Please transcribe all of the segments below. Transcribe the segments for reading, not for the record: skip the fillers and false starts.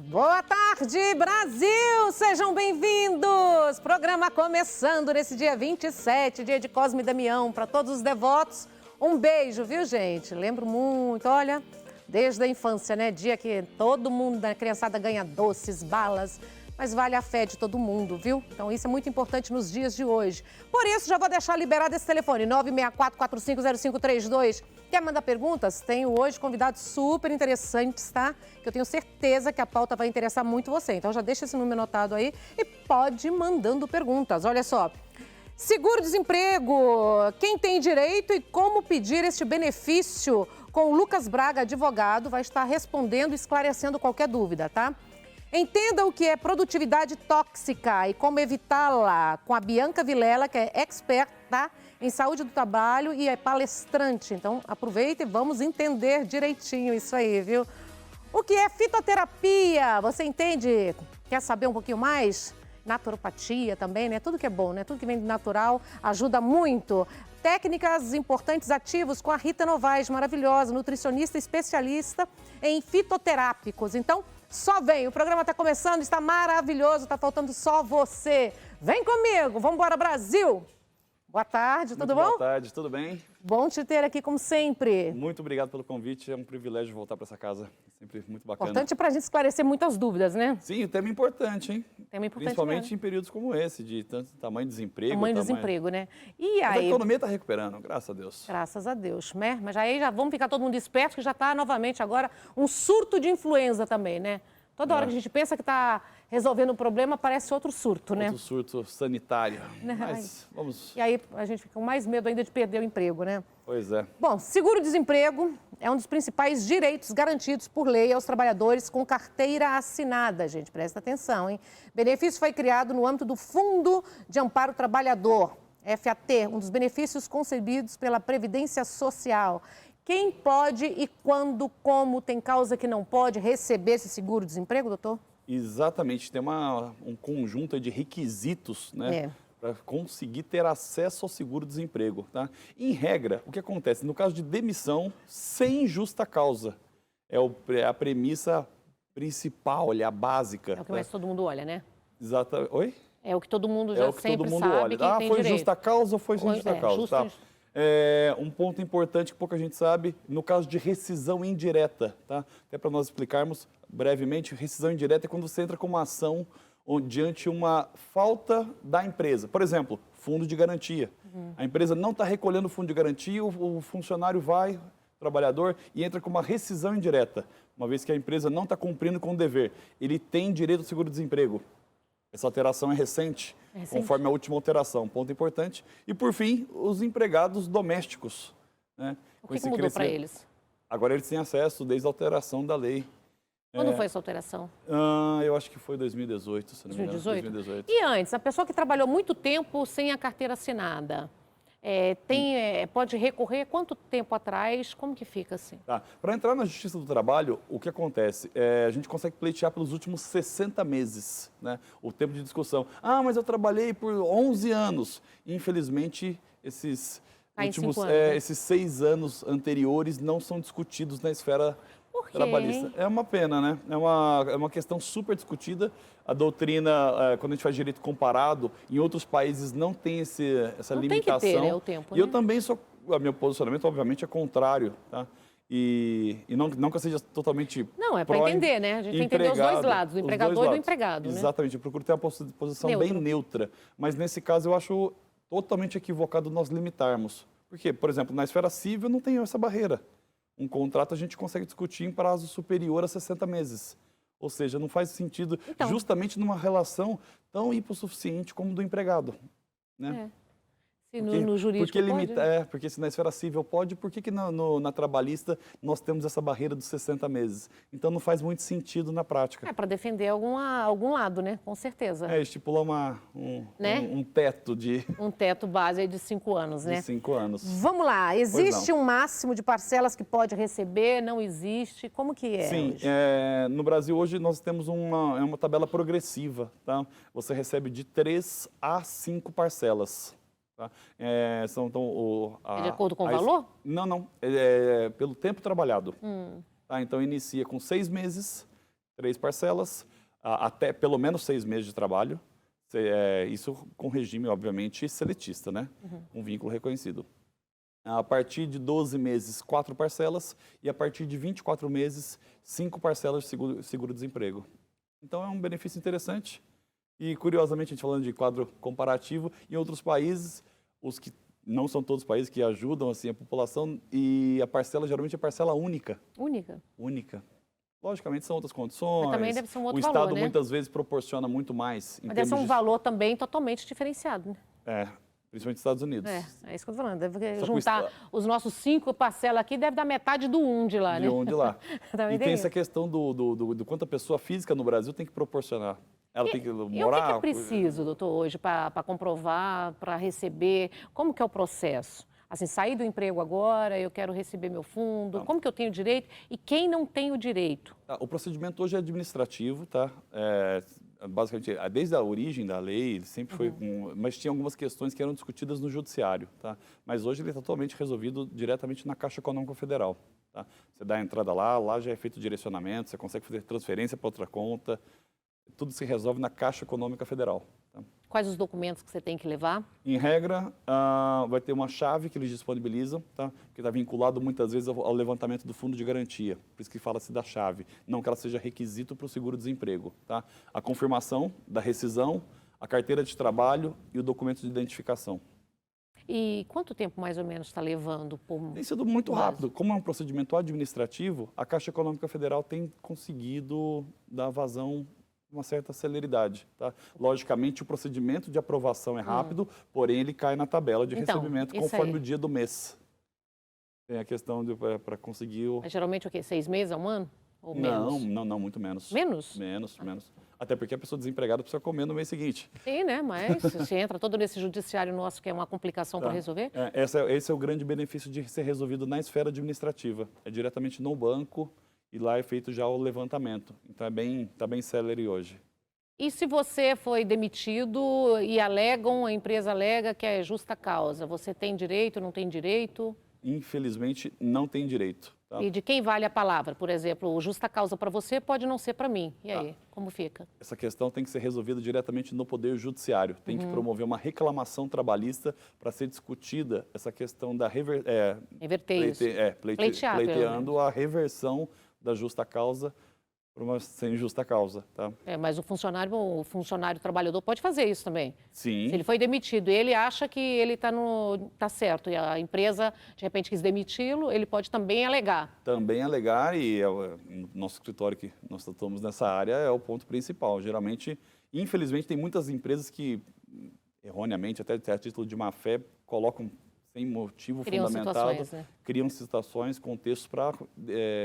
Boa tarde, Brasil! Sejam bem-vindos! Programa começando nesse dia 27, dia de Cosme e Damião. Para todos os devotos, um beijo, viu, gente? Lembro muito, olha, desde a infância, né? Dia que todo mundo, a criançada ganha doces, balas, mas vale a fé de todo mundo, viu? Então isso é muito importante nos dias de hoje. Por isso, já vou deixar liberado esse telefone, 964-450532. Quer mandar perguntas? Tenho hoje convidados super interessantes, tá? Que eu tenho certeza que a pauta vai interessar muito você. Então já deixa esse número anotado aí e pode ir mandando perguntas. Olha só, seguro-desemprego, quem tem direito e como pedir este benefício? Com o Lucas Braga, advogado, vai estar respondendo e esclarecendo qualquer dúvida, tá? Entenda o que é produtividade tóxica e como evitá-la com a Bianca Vilela, que é experta em saúde do trabalho e é palestrante. Então, aproveita e vamos entender direitinho isso aí, viu? O que é fitoterapia? Você entende? Quer saber um pouquinho mais? Naturopatia também, né? Tudo que é bom, né? Tudo que vem do natural ajuda muito. Técnicas importantes ativos com a Rita Novaes, maravilhosa, nutricionista especialista em fitoterápicos. Então, só vem, o programa está começando, está maravilhoso, está faltando só você. Vem comigo, vamos embora, Brasil! Boa tarde, tudo bom? Boa tarde, tudo bem? Bom te ter aqui, como sempre. Muito obrigado pelo convite, é um privilégio voltar para essa casa, sempre muito bacana. Importante para a gente esclarecer muitas dúvidas, né? Sim, o tema é importante, hein? Tema importante principalmente mesmo. Em períodos como esse, de tanto tamanho de desemprego. Tamanho de desemprego, né? E Mas aí... a economia está recuperando, graças a Deus. Graças a Deus, né? Mas aí já vamos ficar todo mundo esperto, que já está novamente agora um surto de influenza também, né? Toda hora que a gente pensa que está resolvendo o problema, aparece outro surto, né? Outro surto sanitário. Mas vamos... E aí a gente fica com mais medo ainda de perder o emprego, né? Pois é. Bom, seguro-desemprego é um dos principais direitos garantidos por lei aos trabalhadores com carteira assinada, gente. Presta atenção, hein? O benefício foi criado no âmbito do Fundo de Amparo ao Trabalhador, FAT, um dos benefícios concebidos pela Previdência Social. Quem pode e quando, como, tem causa que não pode receber esse seguro-desemprego, doutor? Exatamente, tem um conjunto de requisitos, né? Para conseguir ter acesso ao seguro-desemprego, tá? Em regra, o que acontece? No caso de demissão, sem justa causa, é a premissa principal, a básica. É o que mais todo mundo olha, né? Exatamente. Oi? É o que todo mundo já sempre sabe olha. quem tem foi direito. Justa causa ou foi sem justa causa? Tá? Um ponto importante que pouca gente sabe, no caso de rescisão indireta, tá? Até para nós explicarmos brevemente, rescisão indireta é quando você entra com uma ação diante uma falta da empresa. Por exemplo, fundo de garantia. A empresa não está recolhendo o fundo de garantia, o funcionário vai, o trabalhador, e entra com uma rescisão indireta. Uma vez que a empresa não está cumprindo com o dever, ele tem direito ao seguro-desemprego. Essa alteração é recente, conforme a última alteração, ponto importante. E, por fim, os empregados domésticos. Né? O que mudou para eles? Agora eles têm acesso desde a alteração da lei. Quando foi essa alteração? Eu acho que foi 2018, se não me engano. 2018? E antes, a pessoa que trabalhou muito tempo sem a carteira assinada, pode recorrer quanto tempo atrás? Como que fica assim? Tá. Para entrar na Justiça do Trabalho, o que acontece? A gente consegue pleitear pelos últimos 60 meses, né? O tempo de discussão. Ah, mas eu trabalhei por 11 anos. Infelizmente, esses 6 anos anteriores não são discutidos na esfera trabalhista. É uma pena, né? É uma questão super discutida. A doutrina, quando a gente faz direito comparado, em outros países não tem essa limitação. Tem que ter, né, o tempo, né? Eu também meu posicionamento, obviamente, é contrário, tá? E não que eu seja totalmente Não, é para entender, né? A gente tem que entender os dois lados, do empregador e do empregado, né? Exatamente, eu procuro ter uma posição bem neutra. Mas, nesse caso, eu acho totalmente equivocado nós limitarmos. Porque, por exemplo, na esfera civil não tem essa barreira. Um contrato a gente consegue discutir em prazo superior a 60 meses. Ou seja, não faz sentido justamente numa relação tão hipossuficiente como do empregado. Né? Se no jurídico pode? Porque se na esfera civil pode, por que na trabalhista nós temos essa barreira dos 60 meses? Então não faz muito sentido na prática. É para defender algum lado, né? Com certeza. Estipular um teto de... Um teto base aí de 5 anos, né? De 5 anos. Vamos lá, existe um máximo de parcelas que pode receber? Não existe? Como que é? Sim, hoje? No Brasil hoje nós temos uma tabela progressiva, tá? Você recebe de 3 a 5 parcelas. Tá? É de acordo com o valor? Não. É pelo tempo trabalhado. Tá? Então, inicia com 6 meses, 3 parcelas, até pelo menos 6 meses de trabalho. Isso com regime, obviamente, seletista, né? Um vínculo reconhecido. A partir de 12 meses, 4 parcelas, e a partir de 24 meses, 5 parcelas de seguro-desemprego. Então, é um benefício interessante. E, curiosamente, a gente falando de quadro comparativo, em outros países, os que não são todos os países que ajudam assim, a população, e a parcela geralmente é parcela única. Única? Única. Logicamente, são outras condições. Mas também deve ser um outro valor, o Estado, né? muitas vezes, proporciona muito mais. Mas deve ser um valor também totalmente diferenciado, né? Principalmente nos Estados Unidos. É isso que eu estou falando. Deve juntar os nossos 5 parcelas aqui, deve dar metade do 1 de lá, né? De 1 de lá. E tem essa questão do quanto a pessoa física no Brasil tem que proporcionar. Ela tem que morar... E o que é preciso, doutor, hoje, para comprovar, para receber? Como que é o processo? Assim, sair do emprego agora, eu quero receber meu fundo, como que eu tenho direito e quem não tem o direito? O procedimento hoje é administrativo, tá? Basicamente, desde a origem da lei, ele sempre foi... mas tinha algumas questões que eram discutidas no judiciário, tá? Mas hoje ele é totalmente resolvido diretamente na Caixa Econômica Federal, tá? Você dá a entrada lá já é feito direcionamento, você consegue fazer transferência para outra conta, tudo se resolve na Caixa Econômica Federal. Tá? Quais os documentos que você tem que levar? Em regra, vai ter uma chave que eles disponibilizam, tá? Que está vinculado muitas vezes ao levantamento do fundo de garantia. Por isso que fala-se da chave, não que ela seja requisito para o seguro-desemprego. Tá? A confirmação da rescisão, a carteira de trabalho e o documento de identificação. E quanto tempo mais ou menos está levando? Tem sido muito rápido. Como é um procedimento administrativo, a Caixa Econômica Federal tem conseguido dar vazão uma certa celeridade, tá? Logicamente, o procedimento de aprovação é rápido, porém ele cai na tabela de recebimento conforme o dia do mês. Tem a questão para conseguir o... Mas geralmente o quê? 6 meses a um ano? Ou menos? Não, muito menos. Menos? Menos. Até porque a pessoa desempregada precisa comer no mês seguinte. Sim, né? Mas se entra todo nesse judiciário nosso que é uma complicação para resolver. Esse é o grande benefício de ser resolvido na esfera administrativa. É diretamente no banco. E lá é feito já o levantamento. Então, está bem célere hoje. E se você foi demitido e a empresa alega que é justa causa, você tem direito, não tem direito? Infelizmente, não tem direito. Tá? E de quem vale a palavra? Por exemplo, justa causa para você pode não ser para mim. E aí, como fica? Essa questão tem que ser resolvida diretamente no Poder Judiciário. Tem que promover uma reclamação trabalhista para ser discutida essa questão da pleiteando a reversão da justa causa por uma sem justa causa, tá? Mas o funcionário trabalhador pode fazer isso também. Sim. Se ele foi demitido, ele acha que ele tá certo e a empresa de repente quis demiti-lo, ele pode também alegar. Também alegar e no nosso escritório que nós estamos nessa área é o ponto principal. Geralmente, infelizmente, tem muitas empresas que erroneamente, até a título de má fé, colocam sem motivo fundamentado, criam situações, contextos para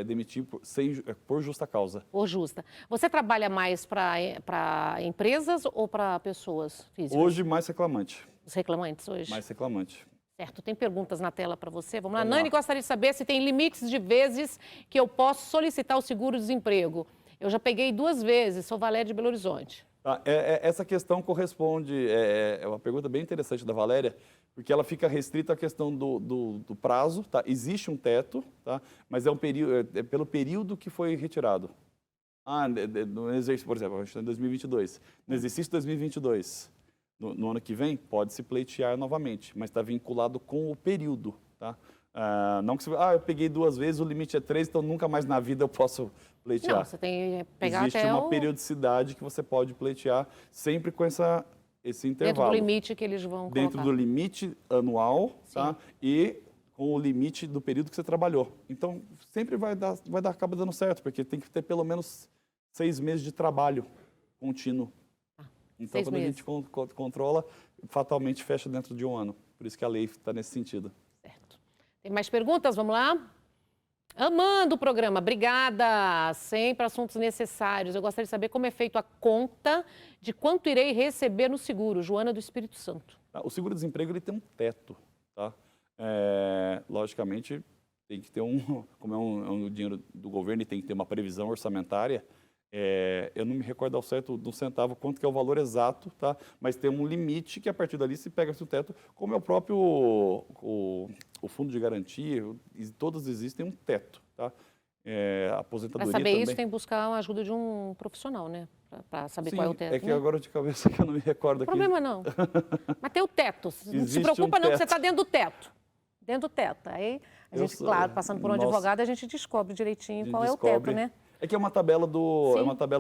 demitir por justa causa. Por justa. Você trabalha mais para empresas ou para pessoas físicas? Hoje, mais reclamante. Os reclamantes hoje? Mais reclamante. Certo, tem perguntas na tela para você. Vamos lá. Nani gostaria de saber se tem limites de vezes que eu posso solicitar o seguro-desemprego. Eu já peguei 2 vezes, sou Valéria de Belo Horizonte. Essa questão corresponde, é uma pergunta bem interessante da Valéria, porque ela fica restrita à questão do prazo, tá? Existe um teto, tá? Mas é pelo período que foi retirado. No exercício, por exemplo, a gente está em 2022. No exercício 2022, no ano que vem, pode se pleitear novamente, mas está vinculado com o período, tá? Não que você... eu peguei 2 vezes, o limite é 3, então nunca mais na vida eu posso pleitear. Não, você tem que pegar Existe até uma periodicidade que você pode pleitear, sempre com esse intervalo. Dentro do limite que eles vão colocar. Dentro do limite anual, tá? E com o limite do período que você trabalhou. Então, sempre acaba dando certo, porque tem que ter pelo menos 6 meses de trabalho contínuo. Então, quando a gente controla, fatalmente fecha dentro de 1 ano. Por isso que a lei está nesse sentido. Certo. Tem mais perguntas? Vamos lá? Amando o programa, obrigada. Sempre assuntos necessários. Eu gostaria de saber como é feito a conta de quanto irei receber no seguro. Joana do Espírito Santo. O seguro-desemprego ele tem um teto, tá? Logicamente, tem que ter como é um dinheiro do governo e tem que ter uma previsão orçamentária. Eu não me recordo ao certo do centavo quanto que é o valor exato, tá? Mas tem um limite que a partir dali se pega o teto, como é o próprio o fundo de garantia, todos existem um teto, tá? aposentadoria também. Para saber também. isso, tem que buscar a ajuda de um profissional, né? Para saber qual é o teto. É que agora de cabeça que eu não me recordo aqui. Problema não. Mas tem o teto. Não se preocupa não, que você está dentro do teto. Dentro do teto. Aí a gente, claro, passando por um advogado, a gente descobre direitinho qual é o teto, né? É que é uma tabela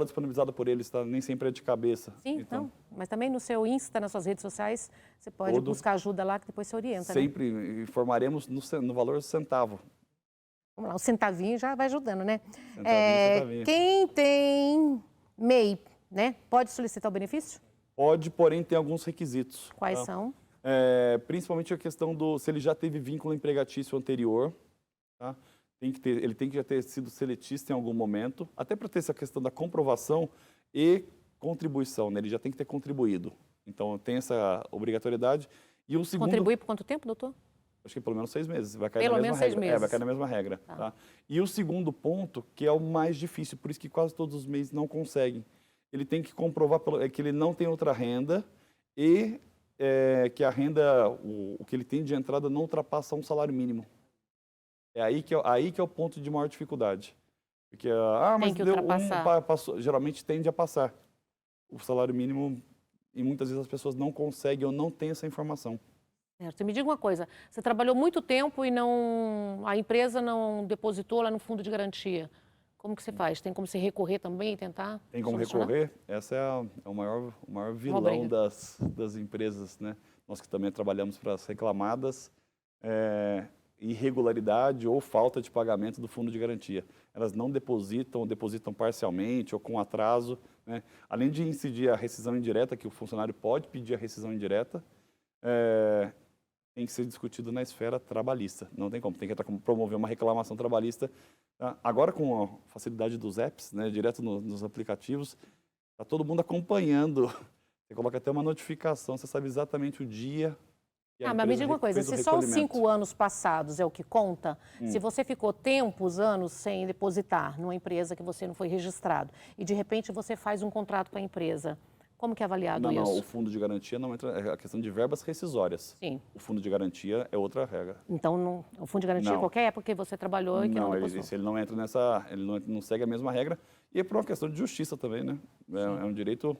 disponibilizada por eles, tá? Nem sempre é de cabeça. Sim, então. Mas também no seu Insta, nas suas redes sociais, você pode buscar ajuda lá que depois você orienta. Sempre informaremos no valor centavo. Vamos lá, o centavinho já vai ajudando, né? Centavinho. Quem tem MEI, né? Pode solicitar o benefício? Pode, porém tem alguns requisitos. Quais são? Principalmente a questão se ele já teve vínculo empregatício anterior, tá? Ele tem que já ter sido seletista em algum momento, até para ter essa questão da comprovação e contribuição, né? Ele já tem que ter contribuído. Então, tem essa obrigatoriedade. E o segundo... Contribuir por quanto tempo, doutor? Acho que pelo menos 6 meses. Vai cair pelo na mesma menos regra. 6 meses. Vai cair na mesma regra. Tá? E o segundo ponto, que é o mais difícil, por isso que quase todos os meses não conseguem. Ele tem que comprovar que ele não tem outra renda e que a renda, o que ele tem de entrada não ultrapassa um salário mínimo. É aí que é o ponto de maior dificuldade. Porque, mas tem que passou, geralmente tende a passar o salário mínimo e muitas vezes as pessoas não conseguem ou não têm essa informação. Certo. Me diga uma coisa, você trabalhou muito tempo e a empresa não depositou lá no fundo de garantia. Como que você faz? Tem como você recorrer também e tentar Tem como solucionar? recorrer? Essa é o maior vilão das empresas, né? Nós que também trabalhamos para as reclamadas, irregularidade ou falta de pagamento do fundo de garantia. Elas não depositam, ou depositam parcialmente ou com atraso, né? Além de incidir a rescisão indireta, que o funcionário pode pedir a rescisão indireta, tem que ser discutido na esfera trabalhista. Não tem como, tem que promover uma reclamação trabalhista. Tá? Agora, com a facilidade dos apps, né, direto nos aplicativos, está todo mundo acompanhando. Você coloca até uma notificação, você sabe exatamente o dia. Mas me diga uma coisa, se só os 5 anos passados é o que conta, se você ficou anos sem depositar numa empresa que você não foi registrado e de repente você faz um contrato com a empresa, como que é avaliado isso? Não, o fundo de garantia não entra, é a questão de verbas rescisórias. Sim. O fundo de garantia é outra regra. Então, o fundo de garantia qualquer época que você trabalhou e que não depositou. Ele não entra ele não segue a mesma regra e é por uma questão de justiça também, né? É um direito,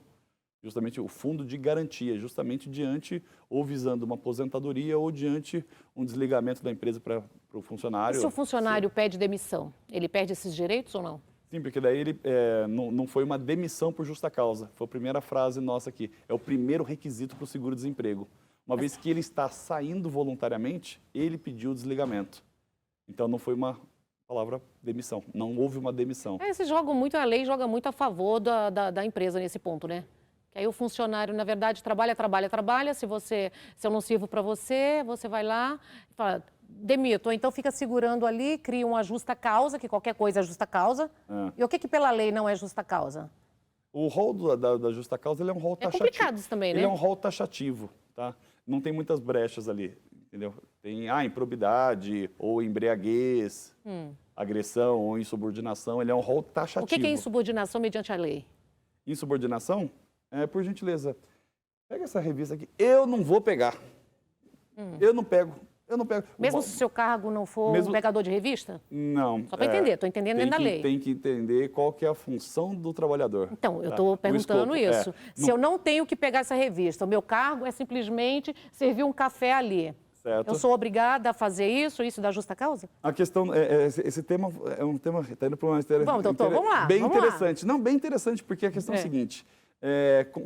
justamente o fundo de garantia, justamente diante ou visando uma aposentadoria ou diante um desligamento da empresa para o funcionário. E se o funcionário pede demissão, ele perde esses direitos ou não? Sim, porque daí ele não foi uma demissão por justa causa. Foi a primeira frase nossa aqui. É o primeiro requisito para o seguro-desemprego. Uma vez que ele está saindo voluntariamente, ele pediu o desligamento. Então não foi uma palavra demissão. Não houve uma demissão. A lei joga muito a favor da empresa nesse ponto, né? Que aí o funcionário, na verdade, trabalha. Se eu não sirvo para você, você vai lá e fala, demito. Ou então fica segurando ali, cria uma justa causa, que qualquer coisa é justa causa. E o que pela lei não é justa causa? O rol da justa causa, ele é um rol taxativo. É complicado isso também, né? Ele é um rol taxativo, tá? Não tem muitas brechas ali, entendeu? Tem improbidade ou embriaguez, agressão ou insubordinação. Ele é um rol taxativo. O que é insubordinação mediante a lei? Insubordinação? Por gentileza, pega essa revista aqui. Eu não vou pegar. Eu não pego. Mesmo se o seu cargo não for um pegador de revista? Não. Só para entender, estou entendendo dentro da lei. Tem que entender qual que é a função do trabalhador. Então, eu estou perguntando isso. Se eu não tenho que pegar essa revista, o meu cargo é simplesmente servir um café ali. Certo. Eu sou obrigada a fazer isso da justa causa? A questão, esse tema é um tema, está indo para uma Vamos, doutor, vamos lá. Bem interessante. Não, bem interessante, porque a questão é a seguinte.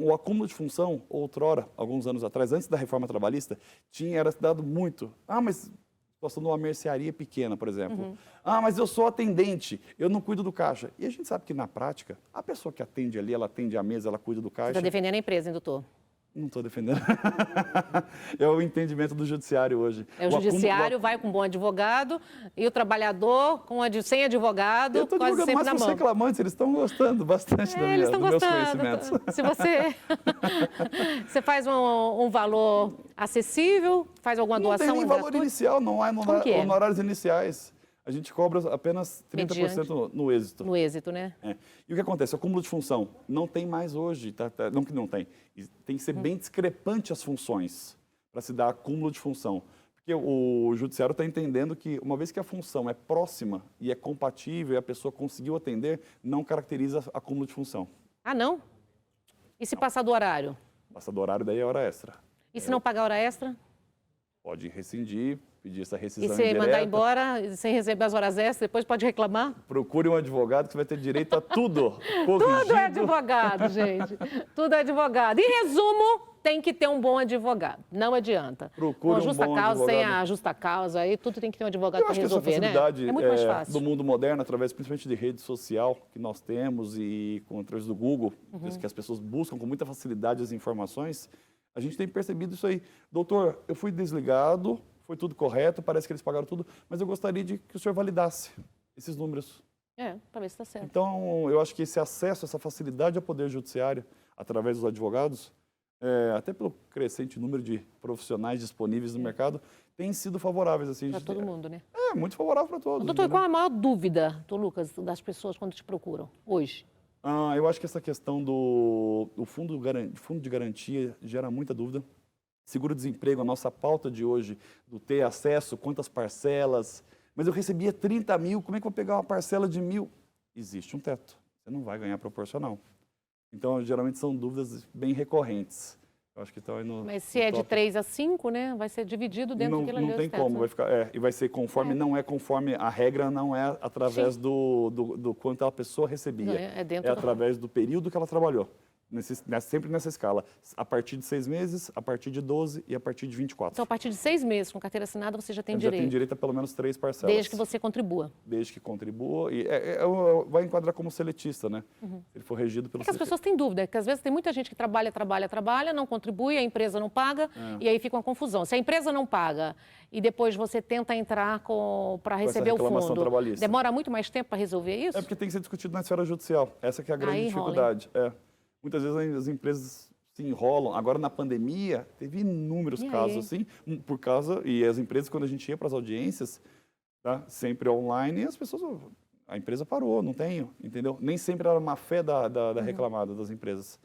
O acúmulo de função, outrora, alguns anos atrás, antes da reforma trabalhista, era dado muito. Mas situação de uma mercearia pequena, por exemplo. Mas eu sou atendente, eu não cuido do caixa. E a gente sabe que, na prática, a pessoa que atende ali, ela atende a mesa, ela cuida do caixa. Você está defendendo a empresa, hein, doutor? Não estou defendendo. É o entendimento do judiciário hoje. O judiciário vai com um bom advogado e o trabalhador sem advogado, quase sempre na mão. Os reclamantes, eles estão gostando bastante dos meus conhecimentos. Se você faz um valor acessível, faz alguma doação... Não tem nem valor inicial, não há honorários iniciais. A gente cobra apenas 30% no êxito. No êxito, né? E o que acontece? O acúmulo de função não tem mais hoje, não que não tem. Tem que ser bem discrepante as funções para se dar acúmulo de função. Porque o judiciário está entendendo que, uma vez que a função é próxima e é compatível e a pessoa conseguiu atender, não caracteriza acúmulo de função. Ah, não? E se passar do horário? Passar do horário, daí é hora extra. E se não pagar hora extra? Pode rescindir, pedir essa rescisão indireta. E se indireta. mandar embora sem receber as horas extras, depois pode reclamar? Procure um advogado que você vai ter direito a tudo. Tudo é advogado, gente. Tudo é advogado. Em resumo, tem que ter um bom advogado. Não adianta. Procure com a justa um bom causa, advogado. sem a justa causa, aí tudo tem que ter um advogado para resolver, essa facilidade, né? É muito mais fácil. Do mundo moderno, através principalmente de rede social que nós temos e através do Google, que as pessoas buscam com muita facilidade as informações, a gente tem percebido isso aí. Doutor, eu fui desligado, foi tudo correto, parece que eles pagaram tudo, mas eu gostaria de que o senhor validasse esses números. Para ver se está certo. Então, eu acho que esse acesso, essa facilidade ao Poder Judiciário, através dos advogados, até pelo crescente número de profissionais disponíveis no mercado, tem sido favoráveis. Assim, para todo mundo, né? Muito favorável para todos. Doutor, qual a maior dúvida, doutor Lucas, das pessoas quando te procuram hoje? Eu acho que essa questão do fundo de garantia gera muita dúvida. Seguro-desemprego, a nossa pauta de hoje, do ter acesso, quantas parcelas. Mas eu recebia 30 mil, como é que eu vou pegar uma parcela de 1.000? Existe um teto, você não vai ganhar proporcional. Então, geralmente são dúvidas bem recorrentes. Eu acho que estão aí no Mas se é de 3 a 5, né, vai ser dividido dentro daquilo ali. Não tem como, vai ficar, e vai ser conforme, não é conforme, a regra não é através do quanto a pessoa recebia. É através do período que ela trabalhou. Sempre nessa escala, a partir de 6 meses, a partir de 12 e a partir de 24. Então, a partir de 6 meses, com carteira assinada, você já tem direito? Já tem direito a pelo menos 3 parcelas. Desde que você contribua. Desde que contribua. E vai enquadrar como seletista, né? Se ele for regido pelo as pessoas têm dúvida, porque às vezes tem muita gente que trabalha, não contribui, a empresa não paga, e aí fica uma confusão. Se a empresa não paga e depois você tenta entrar para receber o fundo, demora muito mais tempo para resolver isso? É porque tem que ser discutido na esfera judicial. Essa que é a grande dificuldade. Muitas vezes as empresas se enrolam. Agora, na pandemia, teve inúmeros casos assim, e as empresas, quando a gente ia para as audiências, tá, sempre online, e as pessoas, a empresa parou, não tenho, entendeu? Nem sempre era má fé da reclamada das empresas.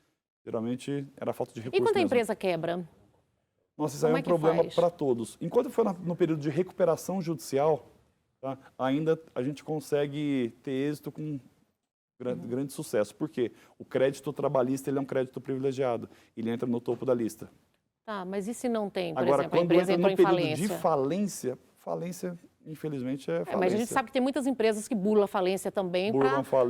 Geralmente, era falta de recursos. E quando a empresa quebra? Nossa, isso aí é um problema para todos. Enquanto for no período de recuperação judicial, tá, ainda a gente consegue ter êxito com grande sucesso. Por quê? O crédito trabalhista ele é um crédito privilegiado. Ele entra no topo da lista. Tá, mas e se não tem, por exemplo, a empresa entrou em falência? Agora, quando entra no período de falência, infelizmente, é falência. Mas a gente sabe que tem muitas empresas que burlam a falência também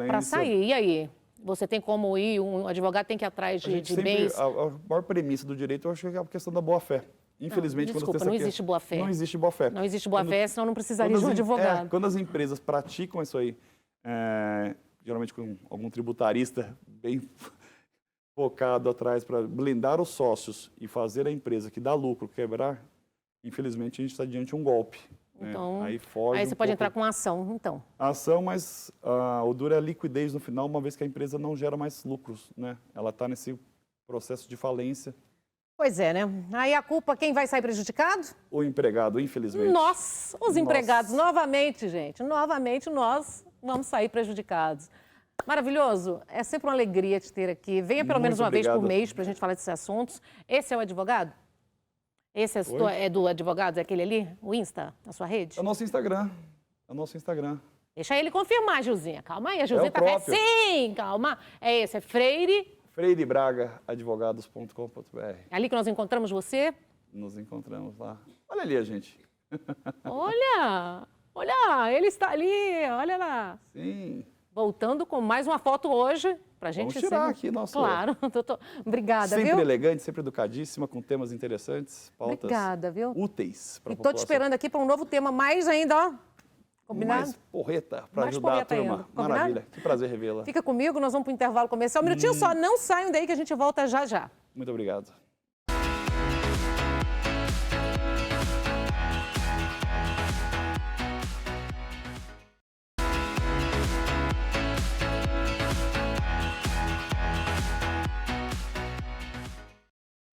para sair. E aí? Você tem como ir, um advogado tem que ir atrás de bens? A maior premissa do direito, eu acho que é a questão da boa-fé. Infelizmente, não existe boa-fé. Não existe boa-fé. Não existe boa-fé, senão não precisaria de um advogado. Quando as empresas praticam isso aí, geralmente com algum tributarista bem focado atrás para blindar os sócios e fazer a empresa que dá lucro quebrar, infelizmente a gente está diante de um golpe. Então, aí você pode entrar com uma ação, então. A ação, mas o duro é a liquidez no final, uma vez que a empresa não gera mais lucros, né? Ela está nesse processo de falência. Pois é, né? Aí a culpa, quem vai sair prejudicado? O empregado, infelizmente. Nós, os empregados, novamente, gente. Novamente, nós vamos sair prejudicados. Maravilhoso. É sempre uma alegria te ter aqui. Venha pelo menos uma vez por mês para a gente falar desses assuntos. Esse é o advogado? Esse é do advogado? É aquele ali? O Insta, na sua rede? É o nosso Instagram. Deixa ele confirmar, Gilzinha. Calma aí, a Gilzinha tá perto. Sim, calma. É esse, é freirebragaadvogados.com.br. É ali que nós encontramos você? Nos encontramos lá. Olha ali a gente. Olha, ele está ali, olha lá. Sim. Voltando com mais uma foto hoje, pra gente... Vamos tirar aqui, nossa... Claro, doutor. Obrigada, sempre viu? Sempre elegante, sempre educadíssima, com temas interessantes, pautas úteis para a população. E tô te esperando aqui para um novo tema mais ainda, ó. Combinado? Mais porreta para ajudar a turma. Maravilha, que prazer revê-la. Fica comigo, nós vamos para o intervalo comercial. Um minutinho só, não saiam daí que a gente volta já já. Muito obrigado.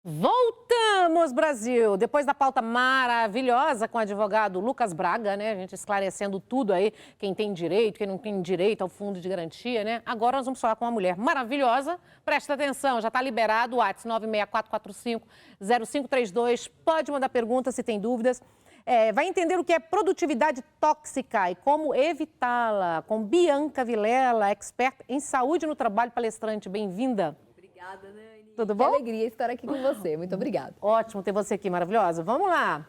Voltamos, Brasil! Depois da pauta maravilhosa com o advogado Lucas Braga, né? A gente esclarecendo tudo aí, quem tem direito, quem não tem direito ao fundo de garantia, né? Agora nós vamos falar com uma mulher maravilhosa. Presta atenção, já está liberado o WhatsApp 964450532. Pode mandar perguntas se tem dúvidas. Vai entender o que é produtividade tóxica e como evitá-la com Bianca Vilela, expert em saúde no trabalho, palestrante. Bem-vinda. Obrigada, Nani. Tudo bom? Que alegria estar aqui com você. Muito obrigada. Ótimo ter você aqui, maravilhosa. Vamos lá.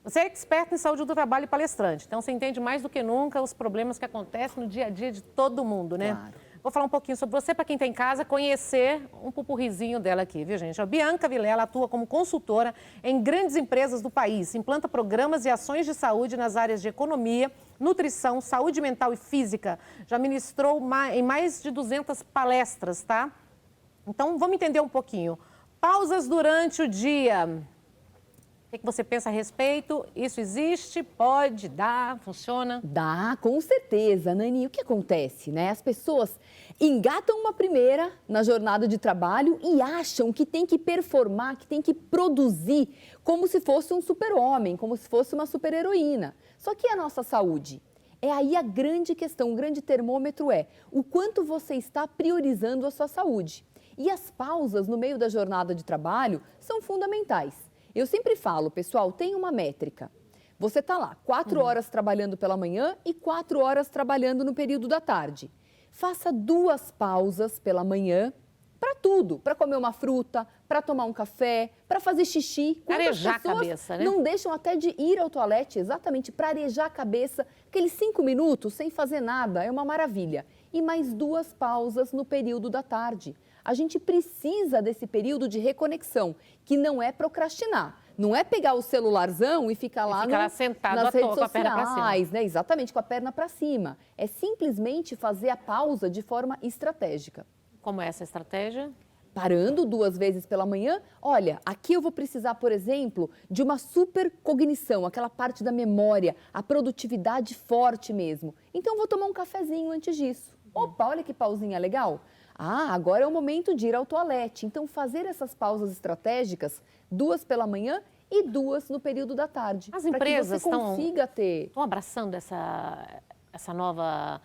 Você é expert em saúde do trabalho e palestrante, então você entende mais do que nunca os problemas que acontecem no dia a dia de todo mundo, né? Claro. Vou falar um pouquinho sobre você para quem está em casa conhecer um pupurrizinho dela aqui, viu, gente? A Bianca Vilela atua como consultora em grandes empresas do país, implanta programas e ações de saúde nas áreas de economia, nutrição, saúde mental e física. Já ministrou em mais de 200 palestras, tá? Então, vamos entender um pouquinho. Pausas durante o dia. O que você pensa a respeito? Isso existe? Pode? Dá? Funciona? Dá, com certeza, Nani. O que acontece, né? As pessoas engatam uma primeira na jornada de trabalho e acham que tem que performar, que tem que produzir como se fosse um super-homem, como se fosse uma super-heroína. Só que a nossa saúde? É aí a grande questão, o grande termômetro é o quanto você está priorizando a sua saúde. E as pausas no meio da jornada de trabalho são fundamentais. Eu sempre falo, pessoal, tem uma métrica. Você está lá 4 horas trabalhando pela manhã e 4 horas trabalhando no período da tarde. Faça 2 pausas pela manhã para tudo, para comer uma fruta, para tomar um café, para fazer xixi. Arejar a cabeça, né? Não deixam até de ir ao toalete, exatamente, para arejar a cabeça. Aqueles 5 minutos sem fazer nada, é uma maravilha. E mais 2 pausas no período da tarde. A gente precisa desse período de reconexão, que não é procrastinar. Não é pegar o celularzão e ficar lá, sentado nas redes com a perna pra sociais, cima. né? Exatamente, com a perna para cima. É simplesmente fazer a pausa de forma estratégica. Como é essa estratégia? Parando 2 vezes pela manhã, olha, aqui eu vou precisar, por exemplo, de uma supercognição, aquela parte da memória, a produtividade forte mesmo. Então, eu vou tomar um cafezinho antes disso. Opa, olha que pausinha legal. Ah, agora é o momento de ir ao toalete. Então, fazer essas pausas estratégicas, 2 pela manhã e 2 no período da tarde. As empresas para que você consiga ter... Estão abraçando essa nova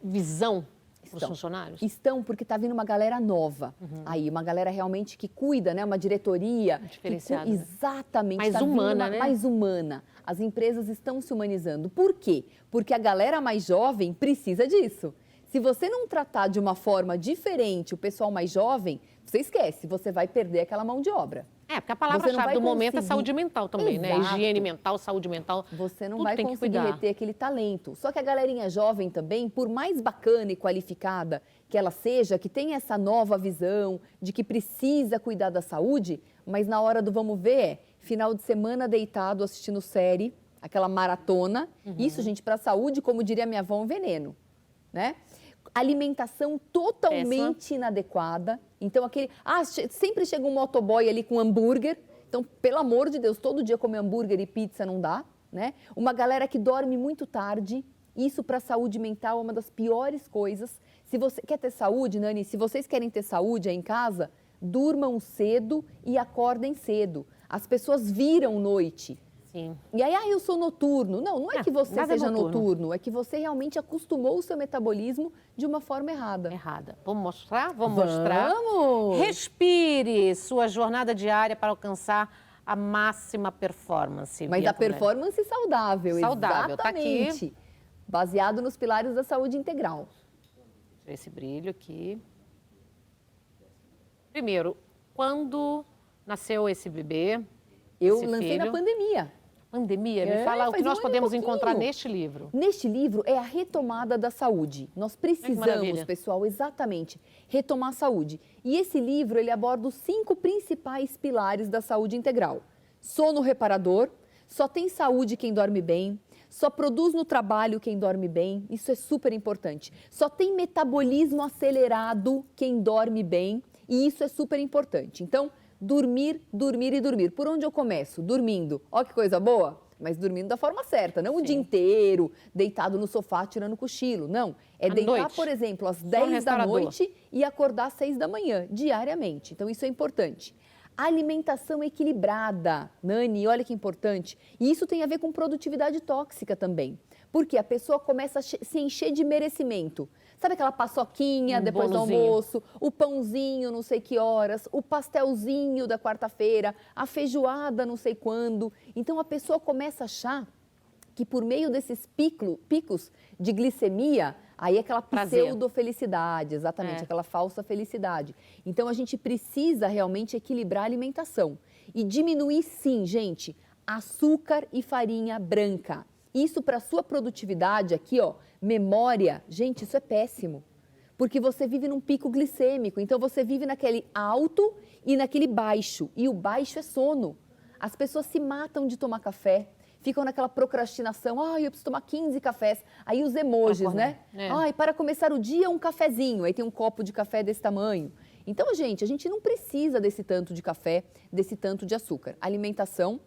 visão dos funcionários? Estão, porque está vindo uma galera nova. Aí, uma galera realmente que cuida, né? Uma diretoria. Diferenciada. Exatamente. Mais humana, né? Mais humana. As empresas estão se humanizando. Por quê? Porque a galera mais jovem precisa disso. Se você não tratar de uma forma diferente o pessoal mais jovem, você esquece, você vai perder aquela mão de obra. Porque a palavra-chave do momento é saúde mental também, Exato. né? Higiene mental, saúde mental. Você não tudo vai tem que conseguir cuidar. reter aquele talento. Só que a galerinha jovem também, por mais bacana e qualificada que ela seja, que tem essa nova visão de que precisa cuidar da saúde, mas na hora do vamos ver final de semana deitado assistindo série, aquela maratona. Isso, gente, para a saúde, como diria minha avó, um veneno, né? Alimentação totalmente inadequada. Então, sempre chega um motoboy ali com hambúrguer. Então, pelo amor de Deus, todo dia comer hambúrguer e pizza não dá, né? Uma galera que dorme muito tarde. Isso para a saúde mental é uma das piores coisas. Se você quer ter saúde, Nani, se vocês querem ter saúde aí em casa, durmam cedo e acordem cedo. As pessoas viram noite. Sim. E aí, eu sou noturno. Não é que você seja noturno, é que você realmente acostumou o seu metabolismo de uma forma errada. Vamos mostrar? Vamos mostrar. Vamos! Respire sua jornada diária para alcançar a máxima performance. Mas a performance saudável, saudável, exatamente. Tá aqui. Baseado nos pilares da saúde integral. Deixa esse brilho aqui. Primeiro, quando nasceu esse bebê? Eu lancei na pandemia. Pandemia? Me fala o que nós podemos encontrar neste livro. Neste livro é a retomada da saúde. Nós precisamos, pessoal, exatamente, retomar a saúde. E esse livro, ele aborda os 5 principais pilares da saúde integral. Sono reparador, só tem saúde quem dorme bem, só produz no trabalho quem dorme bem, isso é super importante. Só tem metabolismo acelerado quem dorme bem, e isso é super importante. Então, dormir, dormir e dormir. Por onde eu começo? Dormindo. Ó que coisa boa, mas dormindo da forma certa, não o dia inteiro, deitado no sofá, tirando cochilo, não. É deitar, por exemplo, às 10 da noite e acordar às 6 da manhã, diariamente. Então, isso é importante. Alimentação equilibrada, Nani, olha que importante. E isso tem a ver com produtividade tóxica também. Porque a pessoa começa a se encher de merecimento. Sabe aquela paçoquinha depois do almoço, o pãozinho não sei que horas, o pastelzinho da quarta-feira, a feijoada não sei quando. Então a pessoa começa a achar que por meio desses picos de glicemia, aí é aquela pseudo-felicidade, exatamente, aquela falsa felicidade. Então a gente precisa realmente equilibrar a alimentação e diminuir sim, gente, açúcar e farinha branca. Isso para sua produtividade aqui, ó, memória, gente, isso é péssimo. Porque você vive num pico glicêmico, então você vive naquele alto e naquele baixo. E o baixo é sono. As pessoas se matam de tomar café, ficam naquela procrastinação, ai, eu preciso tomar 15 cafés. Aí os emojis, né? Ai, para começar o dia, um cafezinho. Aí tem um copo de café desse tamanho. Então, gente, a gente não precisa desse tanto de café, desse tanto de açúcar. Alimentação.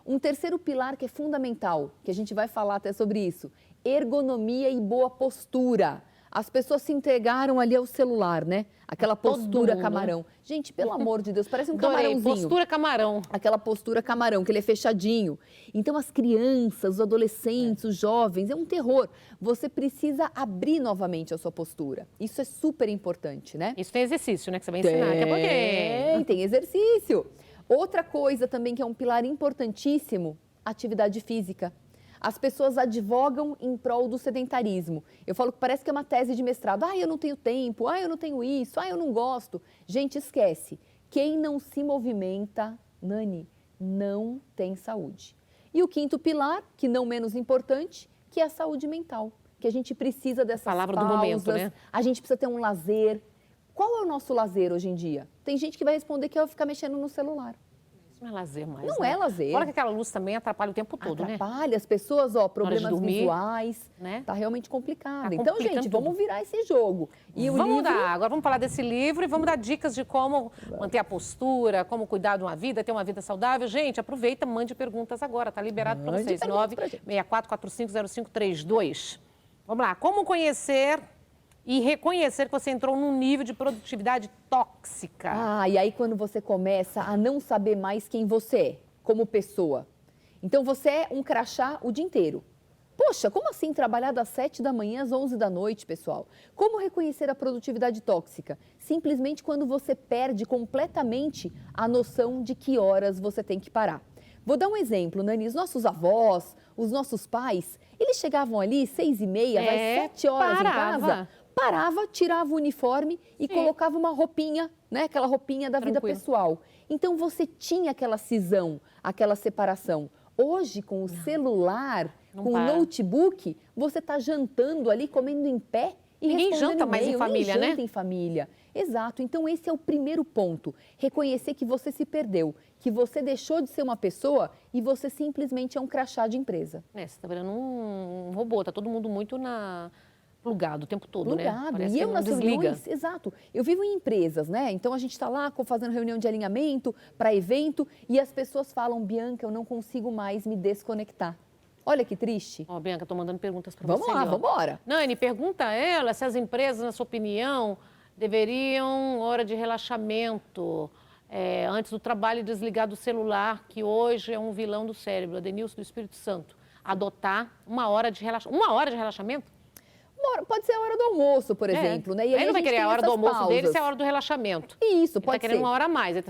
Um terceiro pilar que é fundamental, que a gente vai falar até sobre isso, ergonomia e boa postura. As pessoas se entregaram ali ao celular, né? Aquela postura camarão. Gente, pelo amor de Deus, parece um camarãozinho. Postura camarão. Aquela postura camarão, que ele é fechadinho. Então, as crianças, os adolescentes, os jovens, é um terror. Você precisa abrir novamente a sua postura. Isso é super importante, né? Isso tem exercício, né? Que você vai ensinar daqui a pouquinho. Tem exercício. Outra coisa também que é um pilar importantíssimo, atividade física. As pessoas advogam em prol do sedentarismo. Eu falo que parece que é uma tese de mestrado. Ah, eu não tenho tempo. Ah, eu não tenho isso. Ah, eu não gosto. Gente, esquece. Quem não se movimenta, Nani, não tem saúde. E o quinto pilar, que não menos importante, que é a saúde mental. Que a gente precisa dessas palavra pausas. Do momento, né? A gente precisa ter um lazer. Qual é o nosso lazer hoje em dia? Tem gente que vai responder que é ficar mexendo no celular. Isso não é lazer mais. Não é lazer. Fora que aquela luz também atrapalha o tempo todo, né? Atrapalha as pessoas, ó, problemas visuais. Né? Tá realmente complicado. Então, gente, vamos virar esse jogo. E vamos dar, agora vamos falar desse livro e vamos dar dicas de como manter a postura, como cuidar de uma vida, ter uma vida saudável. Gente, aproveita, mande perguntas agora, tá liberado para vocês. 964450532. Vamos lá, como conhecer e reconhecer que você entrou num nível de produtividade tóxica. E aí quando você começa a não saber mais quem você é, como pessoa. Então você é um crachá o dia inteiro. Poxa, como assim trabalhar das 7 da manhã às 11 da noite, pessoal? Como reconhecer a produtividade tóxica? Simplesmente quando você perde completamente a noção de que horas você tem que parar. Vou dar um exemplo, Nani. Os nossos avós, os nossos pais, eles chegavam ali 6h30, 7 horas em casa. Parava, tirava o uniforme e colocava uma roupinha, né? Aquela roupinha da vida pessoal. Então, você tinha aquela cisão, aquela separação. Hoje, com o celular, com o notebook, você está jantando ali, comendo em pé e ninguém janta mais em família, né? Ninguém janta em família. Exato. Então, esse é o primeiro ponto. Reconhecer que você se perdeu, que você deixou de ser uma pessoa e você simplesmente é um crachá de empresa. Você está virando um robô, tá todo mundo muito plugado o tempo todo, né? Parece e eu que nas desliga. reuniões, exato. Eu vivo em empresas, né? Então a gente está lá fazendo reunião de alinhamento para evento e as pessoas falam, Bianca, eu não consigo mais me desconectar. Olha que triste. Bianca, estou mandando perguntas para você. Vamos lá, vamos embora. Nani, pergunta a ela se as empresas, na sua opinião, deveriam, hora de relaxamento, antes do trabalho, desligar do celular, que hoje é um vilão do cérebro, Adenilson do Espírito Santo, adotar uma hora de relaxamento. Uma hora de relaxamento? Pode ser a hora do almoço, por exemplo, né? E aí ele não vai querer a hora do almoço dele, se é a hora do relaxamento. Isso, pode ser. Ele tá querendo uma hora a mais. Ele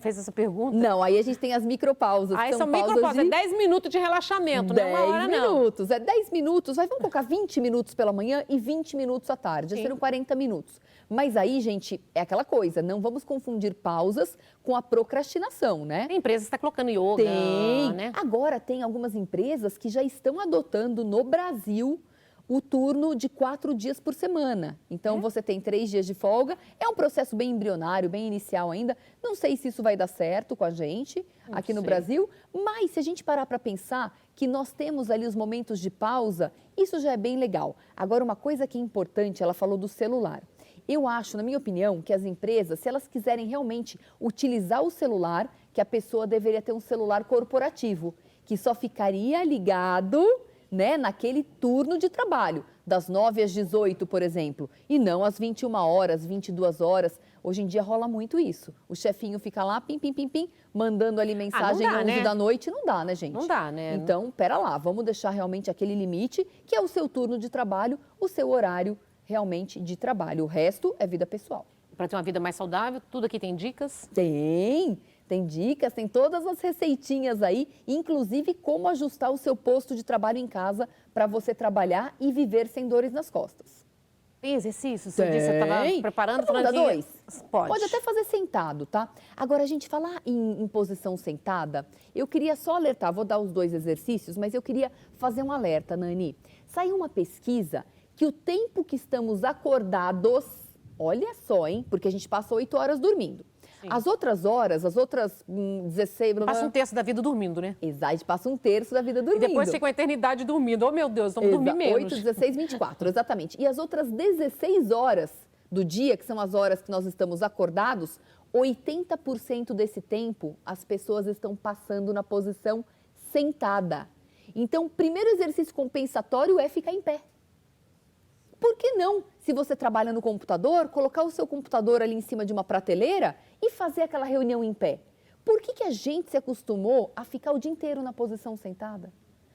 fez essa pergunta. Não, aí a gente tem as micropausas. Aí são micropausas, é 10 minutos de relaxamento, não é uma hora, não. 10 minutos, 10 minutos. Vamos colocar 20 minutos pela manhã e 20 minutos à tarde. Já serão 40 minutos. Mas aí, gente, é aquela coisa, não vamos confundir pausas com a procrastinação, né? Tem empresas que estão colocando yoga, né? Agora tem algumas empresas que já estão adotando no Brasil o turno de 4 dias por semana. Então, você tem 3 dias de folga. É um processo bem embrionário, bem inicial ainda. Não sei se isso vai dar certo com a gente aqui no Brasil, mas se a gente parar para pensar que nós temos ali os momentos de pausa, isso já é bem legal. Agora, uma coisa que é importante, ela falou do celular. Eu acho, na minha opinião, que as empresas, se elas quiserem realmente utilizar o celular, que a pessoa deveria ter um celular corporativo, que só ficaria ligado, né, naquele turno de trabalho, das 9 às 18, por exemplo, e não às 21 horas, 22 horas. Hoje em dia rola muito isso. O chefinho fica lá, pim, pim, pim, pim, mandando ali mensagem às 11 da noite. Não dá, né, gente? Não dá, né? Então, pera lá, vamos deixar realmente aquele limite, que é o seu turno de trabalho, o seu horário realmente de trabalho. O resto é vida pessoal. Para ter uma vida mais saudável, tudo aqui tem dicas? Tem dicas, tem todas as receitinhas aí, inclusive como ajustar o seu posto de trabalho em casa para você trabalhar e viver sem dores nas costas. Tem exercício? Você disse que você estava preparando, falando que... dois? Pode até fazer sentado, tá? Agora, a gente falar em posição sentada, eu queria só alertar, vou dar os 2 exercícios, mas eu queria fazer um alerta, Nani. Saiu uma pesquisa que o tempo que estamos acordados, olha só, hein? Porque a gente passa 8 horas dormindo. Sim. As outras horas, as outras 16... Passa um terço da vida dormindo, né? Exato, a gente passa um terço da vida dormindo. E depois fica uma eternidade dormindo. Oh, meu Deus, vamos dormir menos. 8, 16, 24, exatamente. E as outras 16 horas do dia, que são as horas que nós estamos acordados, 80% desse tempo as pessoas estão passando na posição sentada. Então, o primeiro exercício compensatório é ficar em pé. Por que não, se você trabalha no computador, colocar o seu computador ali em cima de uma prateleira e fazer aquela reunião em pé? Por que a gente se acostumou a ficar o dia inteiro na posição sentada?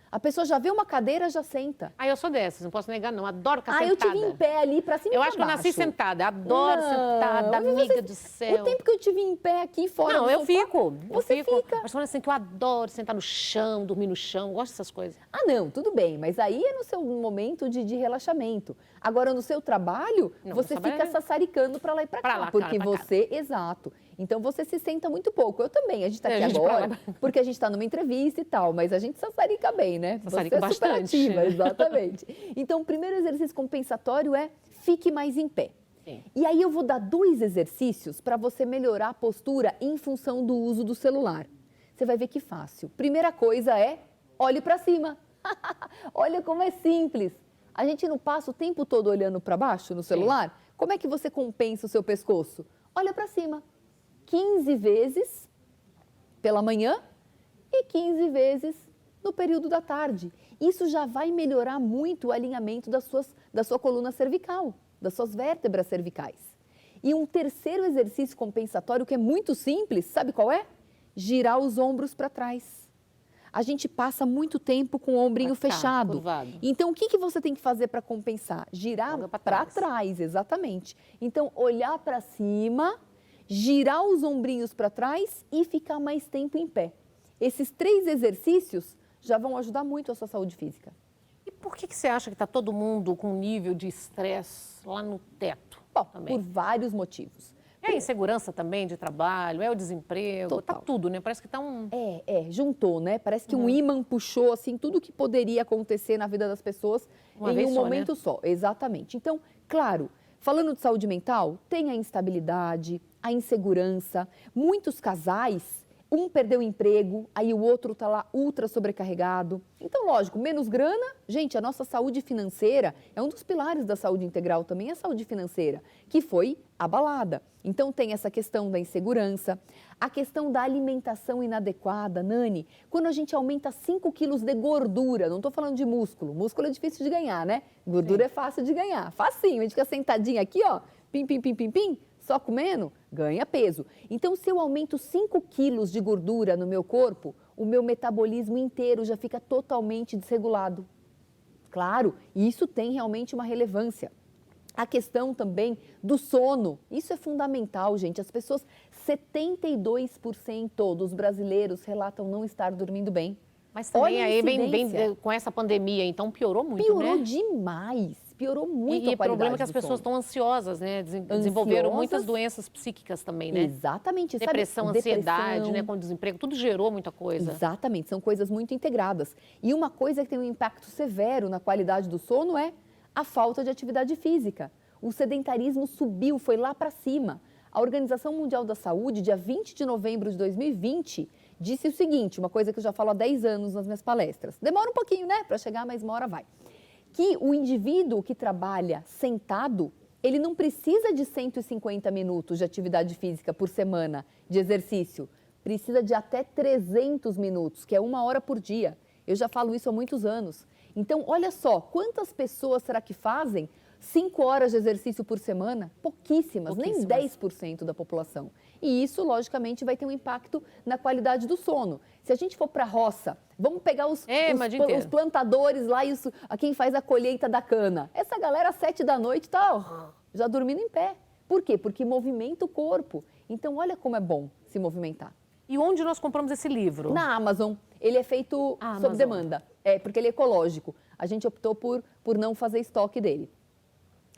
A pessoa já vê uma cadeira, já senta. Eu sou dessas, não posso negar não, adoro ficar sentada. Eu tive em pé ali pra cima e pra baixo. Eu acho que eu nasci sentada, adoro sentada, amiga do céu. O tempo que eu tive em pé aqui fora do sofá, eu fico. Você fica. Mas falando assim que eu adoro sentar no chão, dormir no chão, gosto dessas coisas. Não, tudo bem, mas aí é no seu momento de relaxamento. Agora, no seu trabalho, você fica sassaricando pra lá e pra cá. Porque você, exato. Então, você se senta muito pouco. Eu também, a gente tá aqui agora, porque a gente tá numa entrevista e tal, mas a gente sassarica bem, né? Sassarica bastante. Super ativa, exatamente. Então, o primeiro exercício compensatório é fique mais em pé. Sim. E aí eu vou dar 2 exercícios para você melhorar a postura em função do uso do celular. Você vai ver que fácil. Primeira coisa é olhe para cima. Olha como é simples. A gente não passa o tempo todo olhando para baixo no celular? Sim. Como é que você compensa o seu pescoço? Olha para cima. 15 vezes pela manhã e 15 vezes no período da tarde. Isso já vai melhorar muito o alinhamento da sua coluna cervical, das suas vértebras cervicais. E um terceiro exercício compensatório que é muito simples, sabe qual é? Girar os ombros para trás. A gente passa muito tempo com o ombrinho fechado. Curvado. Então, o que você tem que fazer para compensar? Girar para trás, exatamente. Então, olhar para cima, girar os ombrinhos para trás e ficar mais tempo em pé. Esses 3 exercícios já vão ajudar muito a sua saúde física. E por que você acha que está todo mundo com um nível de estresse lá no teto? Bom, por vários motivos. É a insegurança também de trabalho, é o desemprego, tá tudo, né? Parece que tá um... juntou, né? Parece que um ímã puxou, assim, tudo que poderia acontecer na vida das pessoas em um momento só. Exatamente. Então, claro, falando de saúde mental, tem a instabilidade, a insegurança. Muitos casais, um perdeu o emprego, aí o outro tá lá ultra sobrecarregado. Então, lógico, menos grana. Gente, a nossa saúde financeira é um dos pilares da saúde integral também, a saúde financeira, que foi abalada. Então, tem essa questão da insegurança, a questão da alimentação inadequada, Nani. Quando a gente aumenta 5 quilos de gordura, não estou falando de músculo, músculo é difícil de ganhar, né? Gordura é fácil de ganhar, facinho, a gente fica sentadinha aqui, ó, pim, pim, pim, pim, pim, só comendo, ganha peso. Então, se eu aumento 5 quilos de gordura no meu corpo, o meu metabolismo inteiro já fica totalmente desregulado. Claro, isso tem realmente uma relevância. A questão também do sono, isso é fundamental, gente. As pessoas, 72% dos brasileiros relatam não estar dormindo bem. Mas também aí vem com essa pandemia, então piorou muito, piorou demais, piorou muito a qualidade do sono. E o problema é que as pessoas estão ansiosas, né? Desenvolveram muitas doenças psíquicas também, né? Exatamente. Depressão, ansiedade, né? Com desemprego, tudo gerou muita coisa. Exatamente, são coisas muito integradas. E uma coisa que tem um impacto severo na qualidade do sono é a falta de atividade física. O sedentarismo subiu, foi lá para cima. A Organização Mundial da Saúde, dia 20 de novembro de 2020, disse o seguinte, uma coisa que eu já falo há 10 anos nas minhas palestras. Demora um pouquinho, né, para chegar, mas uma hora vai. Que o indivíduo que trabalha sentado, ele não precisa de 150 minutos de atividade física por semana de exercício. Precisa de até 300 minutos, que é 1 hora por dia. Eu já falo isso há muitos anos. Então, olha só, quantas pessoas será que fazem 5 horas de exercício por semana? Pouquíssimas, nem 10% da população. E isso, logicamente, vai ter um impacto na qualidade do sono. Se a gente for para a roça, vamos pegar os plantadores lá e quem faz a colheita da cana. Essa galera, às 7 da noite, está já dormindo em pé. Por quê? Porque movimenta o corpo. Então, olha como é bom se movimentar. E onde nós compramos esse livro? Na Amazon. Ele é feito sob demanda. Porque ele é ecológico. A gente optou por não fazer estoque dele.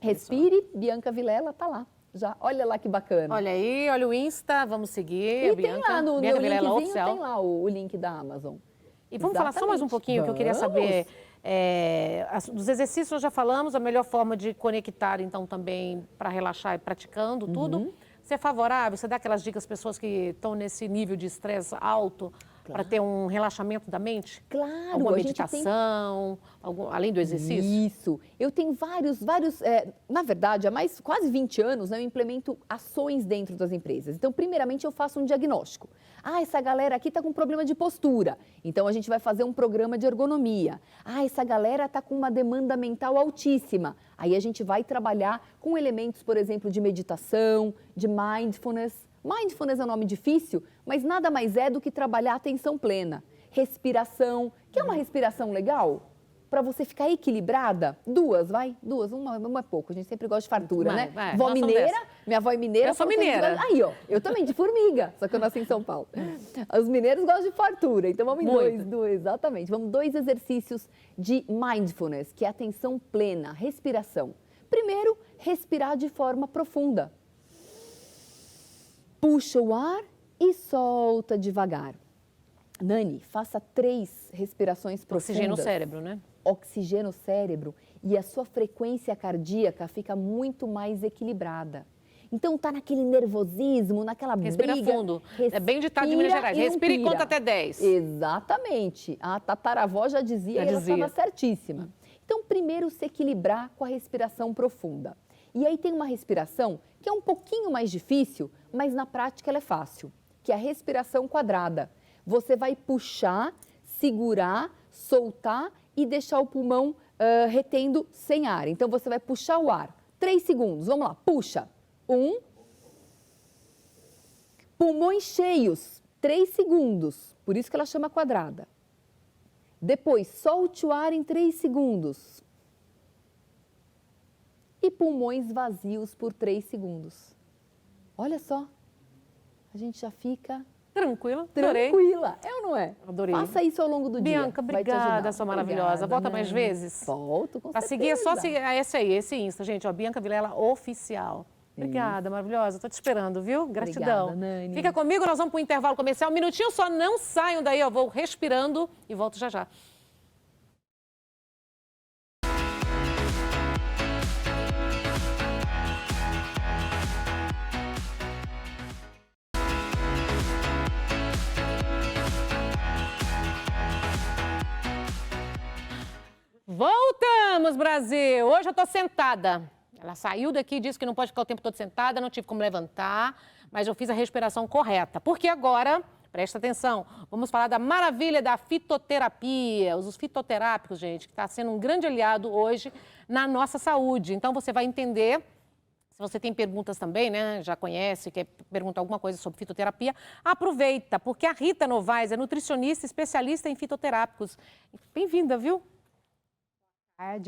Respire, Bianca Vilela, tá lá. Já, olha lá que bacana. Olha aí, olha o Insta, vamos seguir. E tem lá no linkzinho, oficial. Tem lá o link da Amazon. E vamos falar só mais um pouquinho, que eu queria saber. Dos exercícios nós já falamos, a melhor forma de conectar, então, também para relaxar e praticando tudo. Você é favorável? Você dá aquelas dicas às pessoas que estão nesse nível de estresse alto para ter um relaxamento da mente? Claro. Alguma meditação, além do exercício? Isso. Eu tenho vários, na verdade, há quase 20 anos, eu implemento ações dentro das empresas. Então, primeiramente, eu faço um diagnóstico. Essa galera aqui está com problema de postura. Então, a gente vai fazer um programa de ergonomia. Essa galera está com uma demanda mental altíssima. Aí, a gente vai trabalhar com elementos, por exemplo, de meditação, de mindfulness. Mindfulness é um nome difícil, mas nada mais é do que trabalhar a atenção plena. Respiração. Quer uma respiração legal? Para você ficar equilibrada? Duas, uma é pouco. A gente sempre gosta de fartura, né? Vó mineira, minha avó é mineira. Eu sou mineira. Aí, ó, eu também, de formiga, só que eu nasci em São Paulo. Os mineiros gostam de fartura, então vamos em dois, exatamente. Vamos 2 exercícios de mindfulness, que é atenção plena, respiração. Primeiro, respirar de forma profunda. Puxa o ar e solta devagar. Nani, faça 3 respirações profundas. Oxigênio o cérebro, né? Oxigênio o cérebro e a sua frequência cardíaca fica muito mais equilibrada. Então, tá naquele nervosismo, naquela briga. Respira fundo. É bem ditado de Minas Gerais. Respira e conta até 10. Exatamente. A tataravó já dizia e ela estava certíssima. Então, primeiro se equilibrar com a respiração profunda. E aí tem uma respiração que é um pouquinho mais difícil, mas na prática ela é fácil, que é a respiração quadrada. Você vai puxar, segurar, soltar e deixar o pulmão retendo sem ar. Então, você vai puxar o ar. 3 segundos, vamos lá, puxa. 1. Pulmões cheios, 3 segundos. Por isso que ela chama quadrada. Depois, solte o ar em 3 segundos. E pulmões vazios por 3 segundos. Olha só, a gente já fica... Tranquila, é ou não é? Adorei. Faça isso ao longo do dia. Bianca, obrigada, sua maravilhosa. Volta mais vezes? Volto, com certeza. Pra seguir é só seguir esse Insta, gente, ó, Bianca Vilela Oficial. Obrigada, maravilhosa. Tô te esperando, viu? Gratidão. Obrigada, Nani. Fica comigo, nós vamos pro intervalo comercial. Um minutinho só, não saiam daí, eu vou respirando e volto já já. Voltamos, Brasil! Hoje eu tô sentada. Ela saiu daqui e disse que não pode ficar o tempo todo sentada, não tive como levantar, mas eu fiz a respiração correta. Porque agora, presta atenção, vamos falar da maravilha da fitoterapia, os fitoterápicos, gente, que está sendo um grande aliado hoje na nossa saúde. Então, você vai entender, se você tem perguntas também, né, já conhece, quer perguntar alguma coisa sobre fitoterapia, aproveita, porque a Rita Novaes é nutricionista especialista em fitoterápicos. Bem-vinda, viu?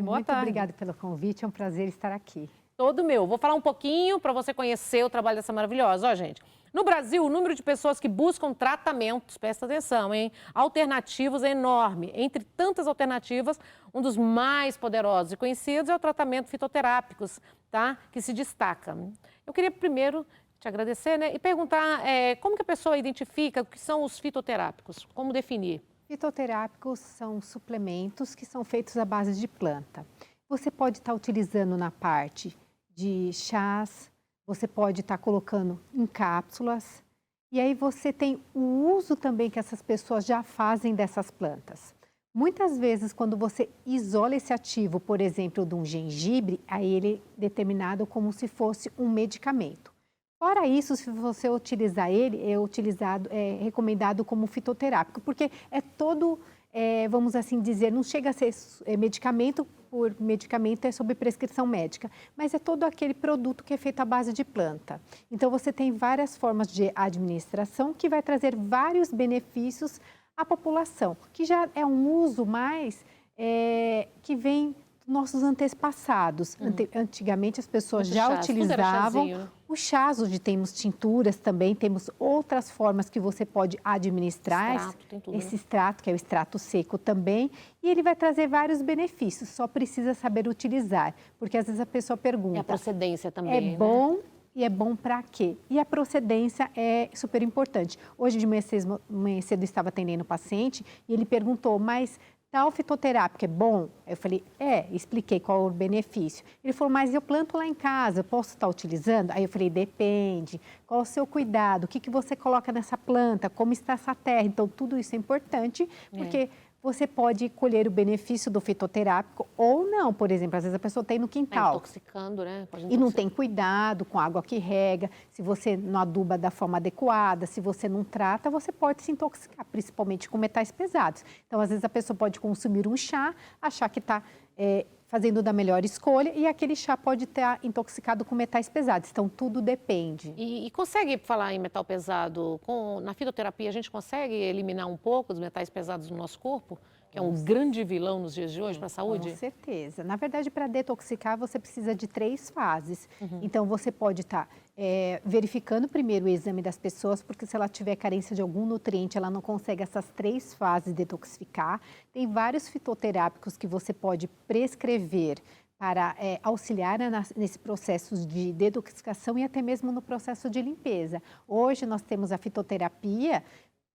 Muito obrigada pelo convite, é um prazer estar aqui. Todo meu. Vou falar um pouquinho para você conhecer o trabalho dessa maravilhosa. Ó, gente, no Brasil, o número de pessoas que buscam tratamentos, presta atenção, hein? Alternativos é enorme. Entre tantas alternativas, um dos mais poderosos e conhecidos é o tratamento fitoterápicos, tá? Que se destaca. Eu queria primeiro te agradecer, né? E perguntar como que a pessoa identifica o que são os fitoterápicos, como definir? Fitoterápicos são suplementos que são feitos à base de planta. Você pode estar utilizando na parte de chás, você pode estar colocando em cápsulas. E aí você tem o uso também que essas pessoas já fazem dessas plantas. Muitas vezes, quando você isola esse ativo, por exemplo, de um gengibre, aí ele é determinado como se fosse um medicamento. Fora isso, se você utilizar ele, é recomendado como fitoterápico, porque é todo vamos assim dizer, não chega a ser medicamento por medicamento, é sob prescrição médica, mas é todo aquele produto que é feito à base de planta. Então, você tem várias formas de administração que vai trazer vários benefícios à população, que já é um uso mais que vem dos nossos antepassados. Antigamente, as pessoas já utilizavam os chás, hoje temos tinturas também, temos outras formas que você pode administrar. Extrato, tem tudo, esse extrato, que é o extrato seco também, e ele vai trazer vários benefícios, só precisa saber utilizar, porque às vezes a pessoa pergunta... E a procedência também, é bom e é bom para quê? E a procedência é super importante. Hoje de manhã cedo eu estava atendendo o paciente e ele perguntou, mas... tal fitoterápico é bom? Eu falei, expliquei qual é o benefício. Ele falou, mas eu planto lá em casa, eu posso estar utilizando? Aí eu falei, depende. Qual o seu cuidado? O que você coloca nessa planta? Como está essa terra? Então, tudo isso é importante, porque você pode colher o benefício do fitoterápico ou não. Por exemplo, às vezes a pessoa tem no quintal. Intoxicando, né? E não tem cuidado com a água que rega, se você não aduba da forma adequada, se você não trata, você pode se intoxicar, principalmente com metais pesados. Então, às vezes a pessoa pode consumir um chá, achar que está fazendo da melhor escolha e aquele chá pode estar intoxicado com metais pesados. Então, tudo depende. E consegue falar em metal pesado? Na fitoterapia, a gente consegue eliminar um pouco os metais pesados no nosso corpo? Que é um grande vilão nos dias de hoje para a saúde? Com certeza. Na verdade, para detoxicar, você precisa de 3 fases. Então, você pode estar verificando primeiro o exame das pessoas, porque se ela tiver carência de algum nutriente, ela não consegue essas 3 fases detoxificar. Tem vários fitoterápicos que você pode prescrever para auxiliar nesse processo de detoxificação e até mesmo no processo de limpeza. Hoje, nós temos a fitoterapia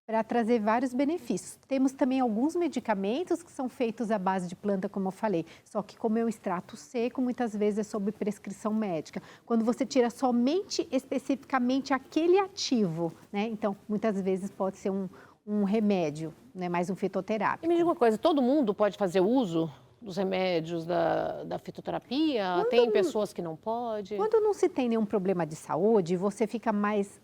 para trazer vários benefícios. Temos também alguns medicamentos que são feitos à base de planta, como eu falei, só que como é um extrato seco, muitas vezes é sob prescrição médica. Quando você tira somente, especificamente, aquele ativo, né? Então, muitas vezes pode ser um remédio, né? Mais um fitoterápico. E me diga uma coisa, todo mundo pode fazer uso dos remédios da fitoterapia? Tem pessoas que não podem? Quando não se tem nenhum problema de saúde, você fica mais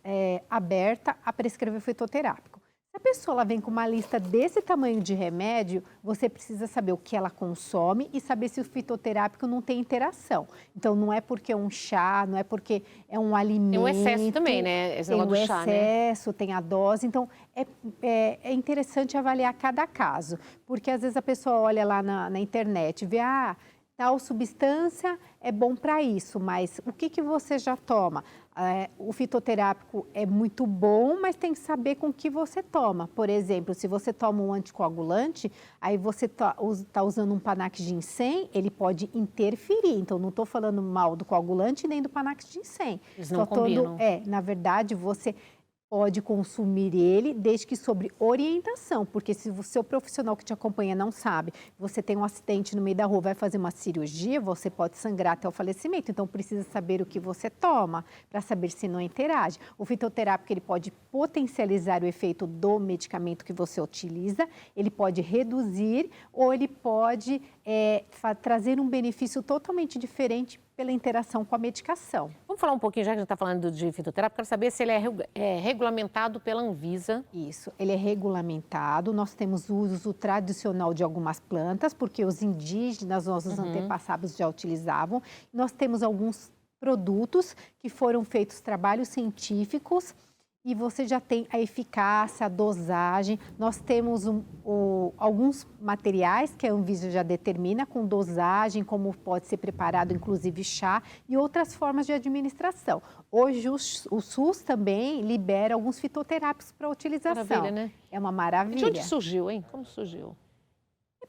aberta a prescrever fitoterápico. Se a pessoa ela vem com uma lista desse tamanho de remédio, você precisa saber o que ela consome e saber se o fitoterápico não tem interação. Então, não é porque é um chá, não é porque é um alimento. Tem o excesso também, né? Tem o excesso, tem a dose. Então, é interessante avaliar cada caso. Porque, às vezes, a pessoa olha lá na internet e vê, tal substância é bom para isso, mas o que você já toma? O fitoterápico é muito bom, mas tem que saber com o que você toma. Por exemplo, se você toma um anticoagulante, aí você está usando um Panax ginseng, ele pode interferir. Então, não estou falando mal do coagulante nem do Panax ginseng. Eles não combinam. Na verdade, você pode consumir ele, desde que sobre orientação, porque se o seu profissional que te acompanha não sabe, você tem um acidente no meio da rua, vai fazer uma cirurgia, você pode sangrar até o falecimento, então precisa saber o que você toma, para saber se não interage. O fitoterápico, ele pode potencializar o efeito do medicamento que você utiliza, ele pode reduzir ou ele pode trazer um benefício totalmente diferente pela interação com a medicação. Vamos falar um pouquinho, já que a gente está falando de fitoterápico, quero saber se ele é regulamentado pela Anvisa. Isso, ele é regulamentado, nós temos o uso tradicional de algumas plantas, porque os indígenas, nossos antepassados já utilizavam. Nós temos alguns produtos que foram feitos trabalhos científicos e você já tem a eficácia, a dosagem. Nós temos alguns materiais que a Anvisa já determina com dosagem, como pode ser preparado, inclusive chá, e outras formas de administração. Hoje o SUS também libera alguns fitoterápicos para utilização. Maravilha, né? É uma maravilha. De onde surgiu, hein? Como surgiu?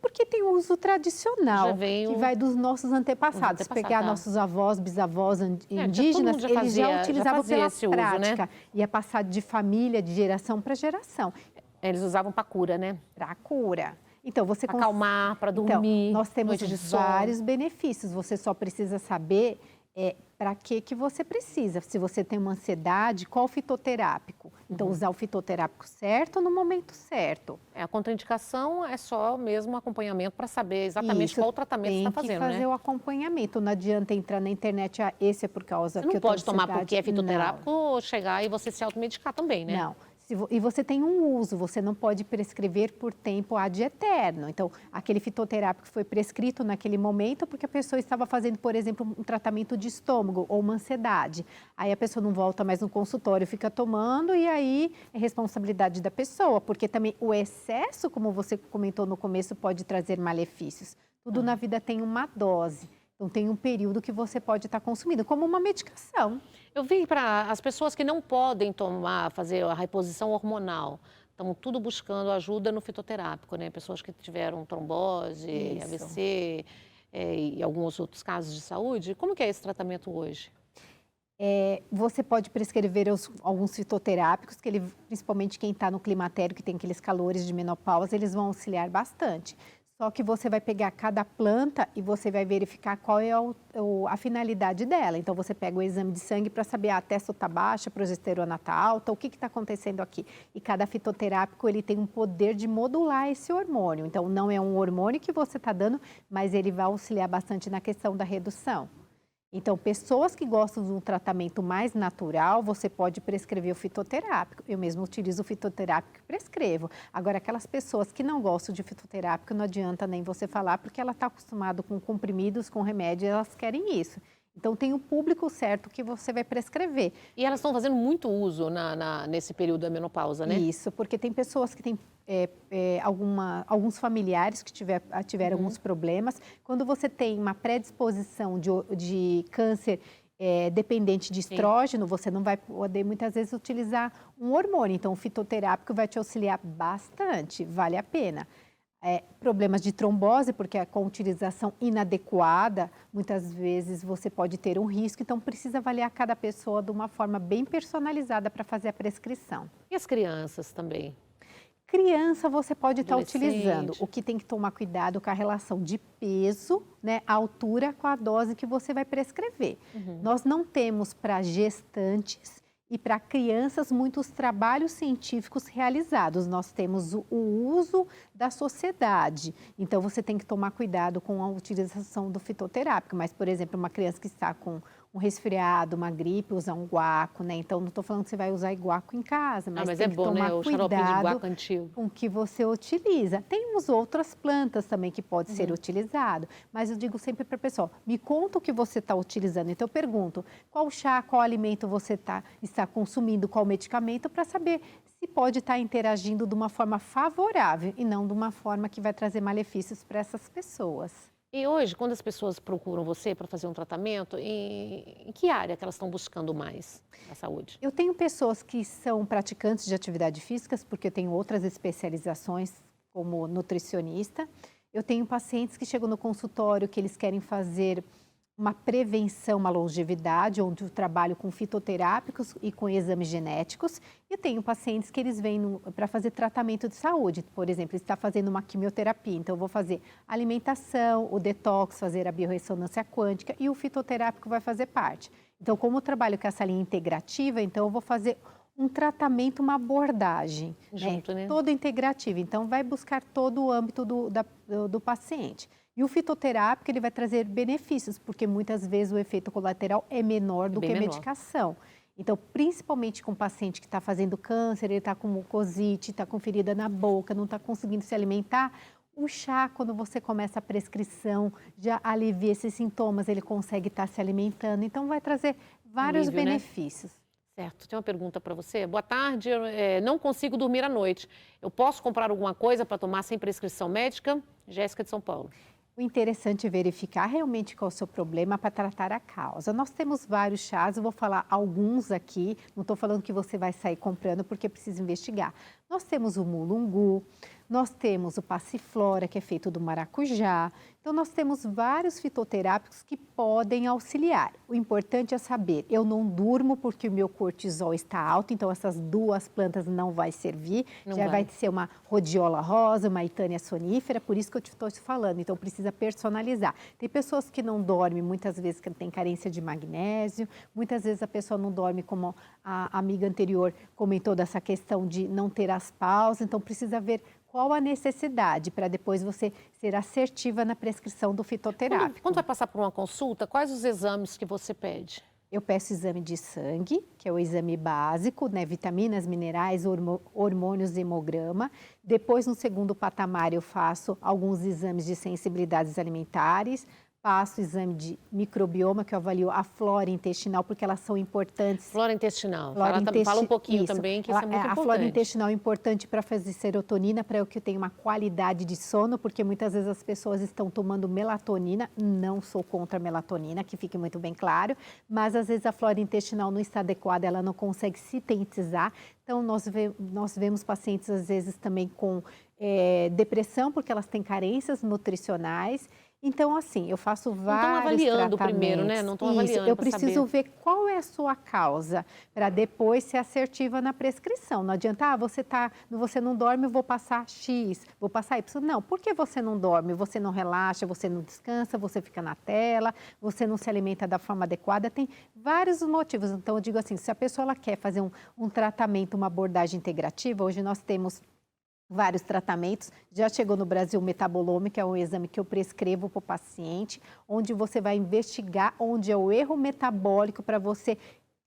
Porque tem o uso tradicional, que vai dos nossos antepassados. Se pegar nossos avós, bisavós indígenas, eles já utilizavam pela prática. Uso, né? Ia passar de família, de geração para geração. Eles usavam para cura, né? Para cura. Então, você para acalmar, para dormir. Nós temos vários benefícios. Você só precisa saber para que você precisa. Se você tem uma ansiedade, qual fitoterápico? Então, usar o fitoterápico certo no momento certo. A contraindicação é só mesmo acompanhamento para saber exatamente qual tratamento você está fazendo, né? Tem que fazer o acompanhamento. Não adianta entrar na internet, esse é por causa que eu tô com ansiedade. Você não pode tomar porque é fitoterápico, chegar e você se automedicar também, né? Não. E você tem um uso, você não pode prescrever por tempo ad eterno. Então, aquele fitoterápico foi prescrito naquele momento porque a pessoa estava fazendo, por exemplo, um tratamento de estômago ou uma ansiedade. Aí a pessoa não volta mais no consultório, fica tomando e aí é responsabilidade da pessoa, porque também o excesso, como você comentou no começo, pode trazer malefícios. Tudo na vida tem uma dose. Então, tem um período que você pode estar consumindo, como uma medicação. Eu vi para as pessoas que não podem fazer a reposição hormonal, estão tudo buscando ajuda no fitoterápico, né? Pessoas que tiveram trombose, Isso. AVC e alguns outros casos de saúde. Como que é esse tratamento hoje? Você pode prescrever alguns fitoterápicos, que principalmente quem está no climatério, que tem aqueles calores de menopausa, eles vão auxiliar bastante. Só que você vai pegar cada planta e você vai verificar qual é a finalidade dela. Então, você pega o exame de sangue para saber a testo está baixa, a progesterona está alta, o que está acontecendo aqui. E cada fitoterápico ele tem um poder de modular esse hormônio. Então, não é um hormônio que você está dando, mas ele vai auxiliar bastante na questão da redução. Então, pessoas que gostam de um tratamento mais natural, você pode prescrever o fitoterápico. Eu mesmo utilizo o fitoterápico e prescrevo. Agora, aquelas pessoas que não gostam de fitoterápico, não adianta nem você falar, porque ela está acostumada com comprimidos, com remédio, elas querem isso. Então, tem o público certo que você vai prescrever. E elas estão fazendo muito uso nesse período da menopausa, né? Isso, porque tem pessoas que têm alguns familiares que tiveram alguns problemas. Quando você tem uma predisposição de câncer dependente de estrógeno, você não vai poder muitas vezes utilizar um hormônio. Então, o fitoterápico vai te auxiliar bastante, vale a pena. Problemas de trombose, porque com utilização inadequada, muitas vezes você pode ter um risco, então precisa avaliar cada pessoa de uma forma bem personalizada para fazer a prescrição. E as crianças também? Criança você pode estar utilizando. O que tem que tomar cuidado com a relação de peso, né, a altura com a dose que você vai prescrever. Nós não temos para gestantes e para crianças muitos trabalhos científicos realizados. Nós temos o uso da sociedade. Então, você tem que tomar cuidado com a utilização do fitoterápico. Mas, por exemplo, uma criança que está com um resfriado, uma gripe, usar um guaco, né? Então, não estou falando que você vai usar guaco em casa, mas tem que tomar cuidado com o que você utiliza. Temos outras plantas também que pode ser utilizado, mas eu digo sempre para a pessoa, me conta o que você está utilizando. Então, eu pergunto, qual chá, qual alimento você está consumindo, qual medicamento, para saber se pode estar interagindo de uma forma favorável e não de uma forma que vai trazer malefícios para essas pessoas. E hoje, quando as pessoas procuram você para fazer um tratamento, em que área que elas estão buscando mais a saúde? Eu tenho pessoas que são praticantes de atividade física, porque eu tenho outras especializações como nutricionista. Eu tenho pacientes que chegam no consultório que eles querem fazer uma prevenção, uma longevidade, onde eu trabalho com fitoterápicos e com exames genéticos. E eu tenho pacientes que eles vêm para fazer tratamento de saúde. Por exemplo, ele está fazendo uma quimioterapia, então eu vou fazer alimentação, o detox, fazer a biorressonância quântica e o fitoterápico vai fazer parte. Então, como eu trabalho com essa linha integrativa, então eu vou fazer um tratamento, uma abordagem, junto, né? Toda integrativa. Então, vai buscar todo o âmbito do paciente. E o fitoterápico, ele vai trazer benefícios, porque muitas vezes o efeito colateral é menor do que a medicação. Então, principalmente com o paciente que está fazendo câncer, ele está com mucosite, está com ferida na boca, não está conseguindo se alimentar, o chá, quando você começa a prescrição, já alivia esses sintomas, ele consegue estar se alimentando. Então, vai trazer vários benefícios. Né? Certo. Tem uma pergunta para você. Boa tarde, não consigo dormir à noite. Eu posso comprar alguma coisa para tomar sem prescrição médica? Jéssica de São Paulo. O interessante é verificar realmente qual é o seu problema para tratar a causa. Nós temos vários chás, eu vou falar alguns aqui, não estou falando que você vai sair comprando porque precisa investigar. Nós temos o mulungu, nós temos o passiflora, que é feito do maracujá. Então, nós temos vários fitoterápicos que podem auxiliar. O importante é saber, eu não durmo porque o meu cortisol está alto, então essas duas plantas não vai servir. Vai ser uma rhodiola rosa, uma itânia sonífera, por isso que eu estou te falando. Então, precisa personalizar. Tem pessoas que não dormem, muitas vezes que tem carência de magnésio, muitas vezes a pessoa não dorme, como a amiga anterior comentou, dessa questão de não ter as pausas, então precisa ver qual a necessidade para depois você ser assertiva na prescrição do fitoterápico. Quando vai passar por uma consulta, quais os exames que você pede? Eu peço exame de sangue, que é o exame básico, né? Vitaminas, minerais, hormônios, hemograma. Depois, no segundo patamar, eu faço alguns exames de sensibilidades alimentares, faço exame de microbioma, que eu avalio a flora intestinal, porque elas são importantes. Flora intestinal. Fala um pouquinho também, que isso é muito importante. A flora intestinal é importante para fazer serotonina, para que eu tenha uma qualidade de sono, porque muitas vezes as pessoas estão tomando melatonina. Não sou contra a melatonina, que fique muito bem claro, mas às vezes a flora intestinal não está adequada, ela não consegue sintetizar. Então, nós vemos pacientes, às vezes, também com depressão, porque elas têm carências nutricionais. Então, assim, eu faço vários avaliando primeiro, né? Não estão avaliando. Eu preciso ver qual é a sua causa, para depois ser assertiva na prescrição. Não adianta, você não dorme, eu vou passar X, vou passar Y. Não, por que você não dorme? Você não relaxa, você não descansa, você fica na tela, você não se alimenta da forma adequada. Tem vários motivos. Então, eu digo assim, se a pessoa ela quer fazer um tratamento, uma abordagem integrativa, hoje nós temos vários tratamentos. Já chegou no Brasil o metabolômico, que é um exame que eu prescrevo para o paciente, onde você vai investigar onde é o erro metabólico para você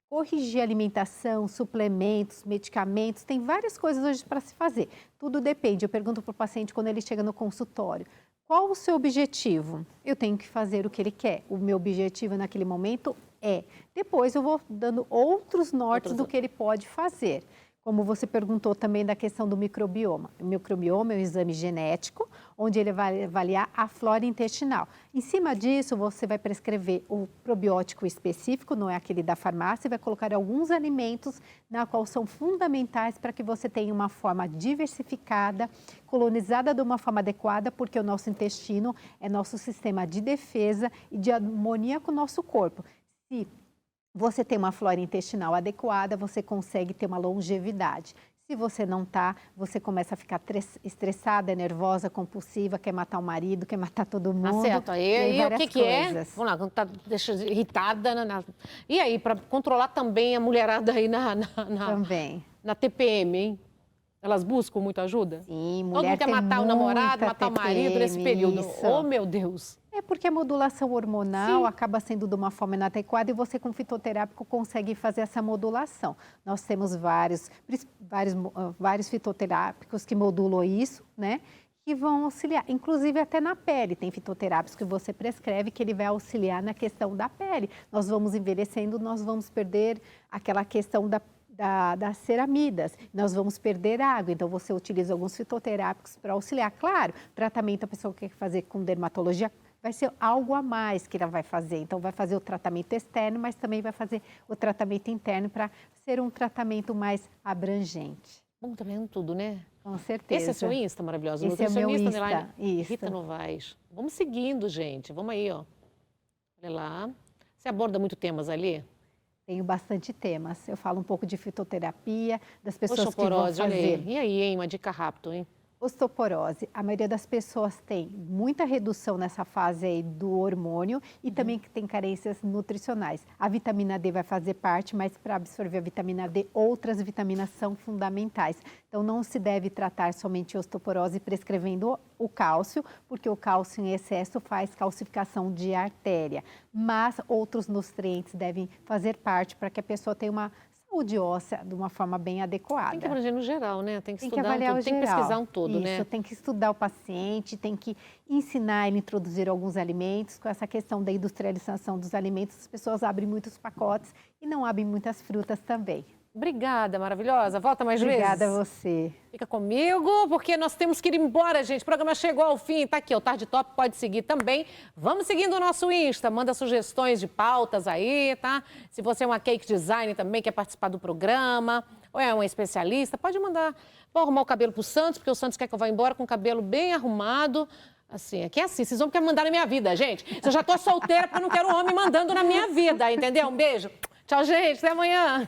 corrigir a alimentação, suplementos, medicamentos. Tem várias coisas hoje para se fazer. Tudo depende. Eu pergunto para o paciente quando ele chega no consultório, qual o seu objetivo? Eu tenho que fazer o que ele quer. O meu objetivo naquele momento é. Depois eu vou dando outros nortes do que ele pode fazer. Como você perguntou também da questão do microbioma. O microbioma é um exame genético, onde ele vai avaliar a flora intestinal. Em cima disso, você vai prescrever o probiótico específico, não é aquele da farmácia, e vai colocar alguns alimentos na qual são fundamentais para que você tenha uma forma diversificada, colonizada de uma forma adequada, porque o nosso intestino é nosso sistema de defesa e de harmonia com o nosso corpo. Se você tem uma flora intestinal adequada, você consegue ter uma longevidade. Se você não está, você começa a ficar estressada, nervosa, compulsiva, quer matar o marido, quer matar todo mundo. Tá certo. E o que é? Vamos lá, quando deixa irritada. E aí, para controlar também a mulherada aí na TPM, hein? Elas buscam muita ajuda? Sim, mulher. Todo mundo quer matar o namorado, matar o marido nesse período. Isso. Oh, meu Deus! É porque a modulação hormonal acaba sendo de uma forma inadequada e você com fitoterápico consegue fazer essa modulação. Nós temos vários fitoterápicos que modulam isso, né? Que vão auxiliar, inclusive até na pele. Tem fitoterápicos que você prescreve que ele vai auxiliar na questão da pele. Nós vamos envelhecendo, nós vamos perder aquela questão das ceramidas, nós vamos perder água, então você utiliza alguns fitoterápicos para auxiliar. Claro, tratamento a pessoa quer fazer com dermatologia, vai ser algo a mais que ela vai fazer. Então, vai fazer o tratamento externo, mas também vai fazer o tratamento interno para ser um tratamento mais abrangente. Bom, tá vendo tudo, né? Com certeza. Esse é seu Insta, maravilhoso. Esse é o meu Insta. Rita Novaes. Vamos seguindo, gente. Vamos aí, ó. Olha lá. Você aborda muito temas ali? Tenho bastante temas. Eu falo um pouco de fitoterapia, das pessoas osteoporose, que vão fazer. Olha aí. E aí, hein? Uma dica rápida, hein? Osteoporose, a maioria das pessoas tem muita redução nessa fase aí do hormônio e também que tem carências nutricionais. A vitamina D vai fazer parte, mas para absorver a vitamina D, outras vitaminas são fundamentais. Então, não se deve tratar somente osteoporose prescrevendo o cálcio, porque o cálcio em excesso faz calcificação de artéria. Mas outros nutrientes devem fazer parte para que a pessoa tenha uma saúde óssea de uma forma bem adequada. Tem que abranger no geral, né? Tem que estudar avaliar tudo, tem que pesquisar um todo, né? Isso, tem que estudar o paciente, tem que ensinar ele a introduzir alguns alimentos. Com essa questão da industrialização dos alimentos, as pessoas abrem muitos pacotes e não abrem muitas frutas também. Obrigada, maravilhosa. Volta mais vezes. Obrigada a você. Fica comigo, porque nós temos que ir embora, gente. O programa chegou ao fim. Tá aqui, o Tarde Top pode seguir também. Vamos seguindo o nosso Insta. Manda sugestões de pautas aí, tá? Se você é uma cake designer também, quer participar do programa, ou é um especialista, pode mandar. Vou arrumar o cabelo pro Santos, porque o Santos quer que eu vá embora com o cabelo bem arrumado. Assim, aqui é assim, vocês vão querer mandar na minha vida, gente. Eu já tô solteira porque eu não quero um homem mandando na minha vida, entendeu? Um beijo. Tchau, gente. Até amanhã.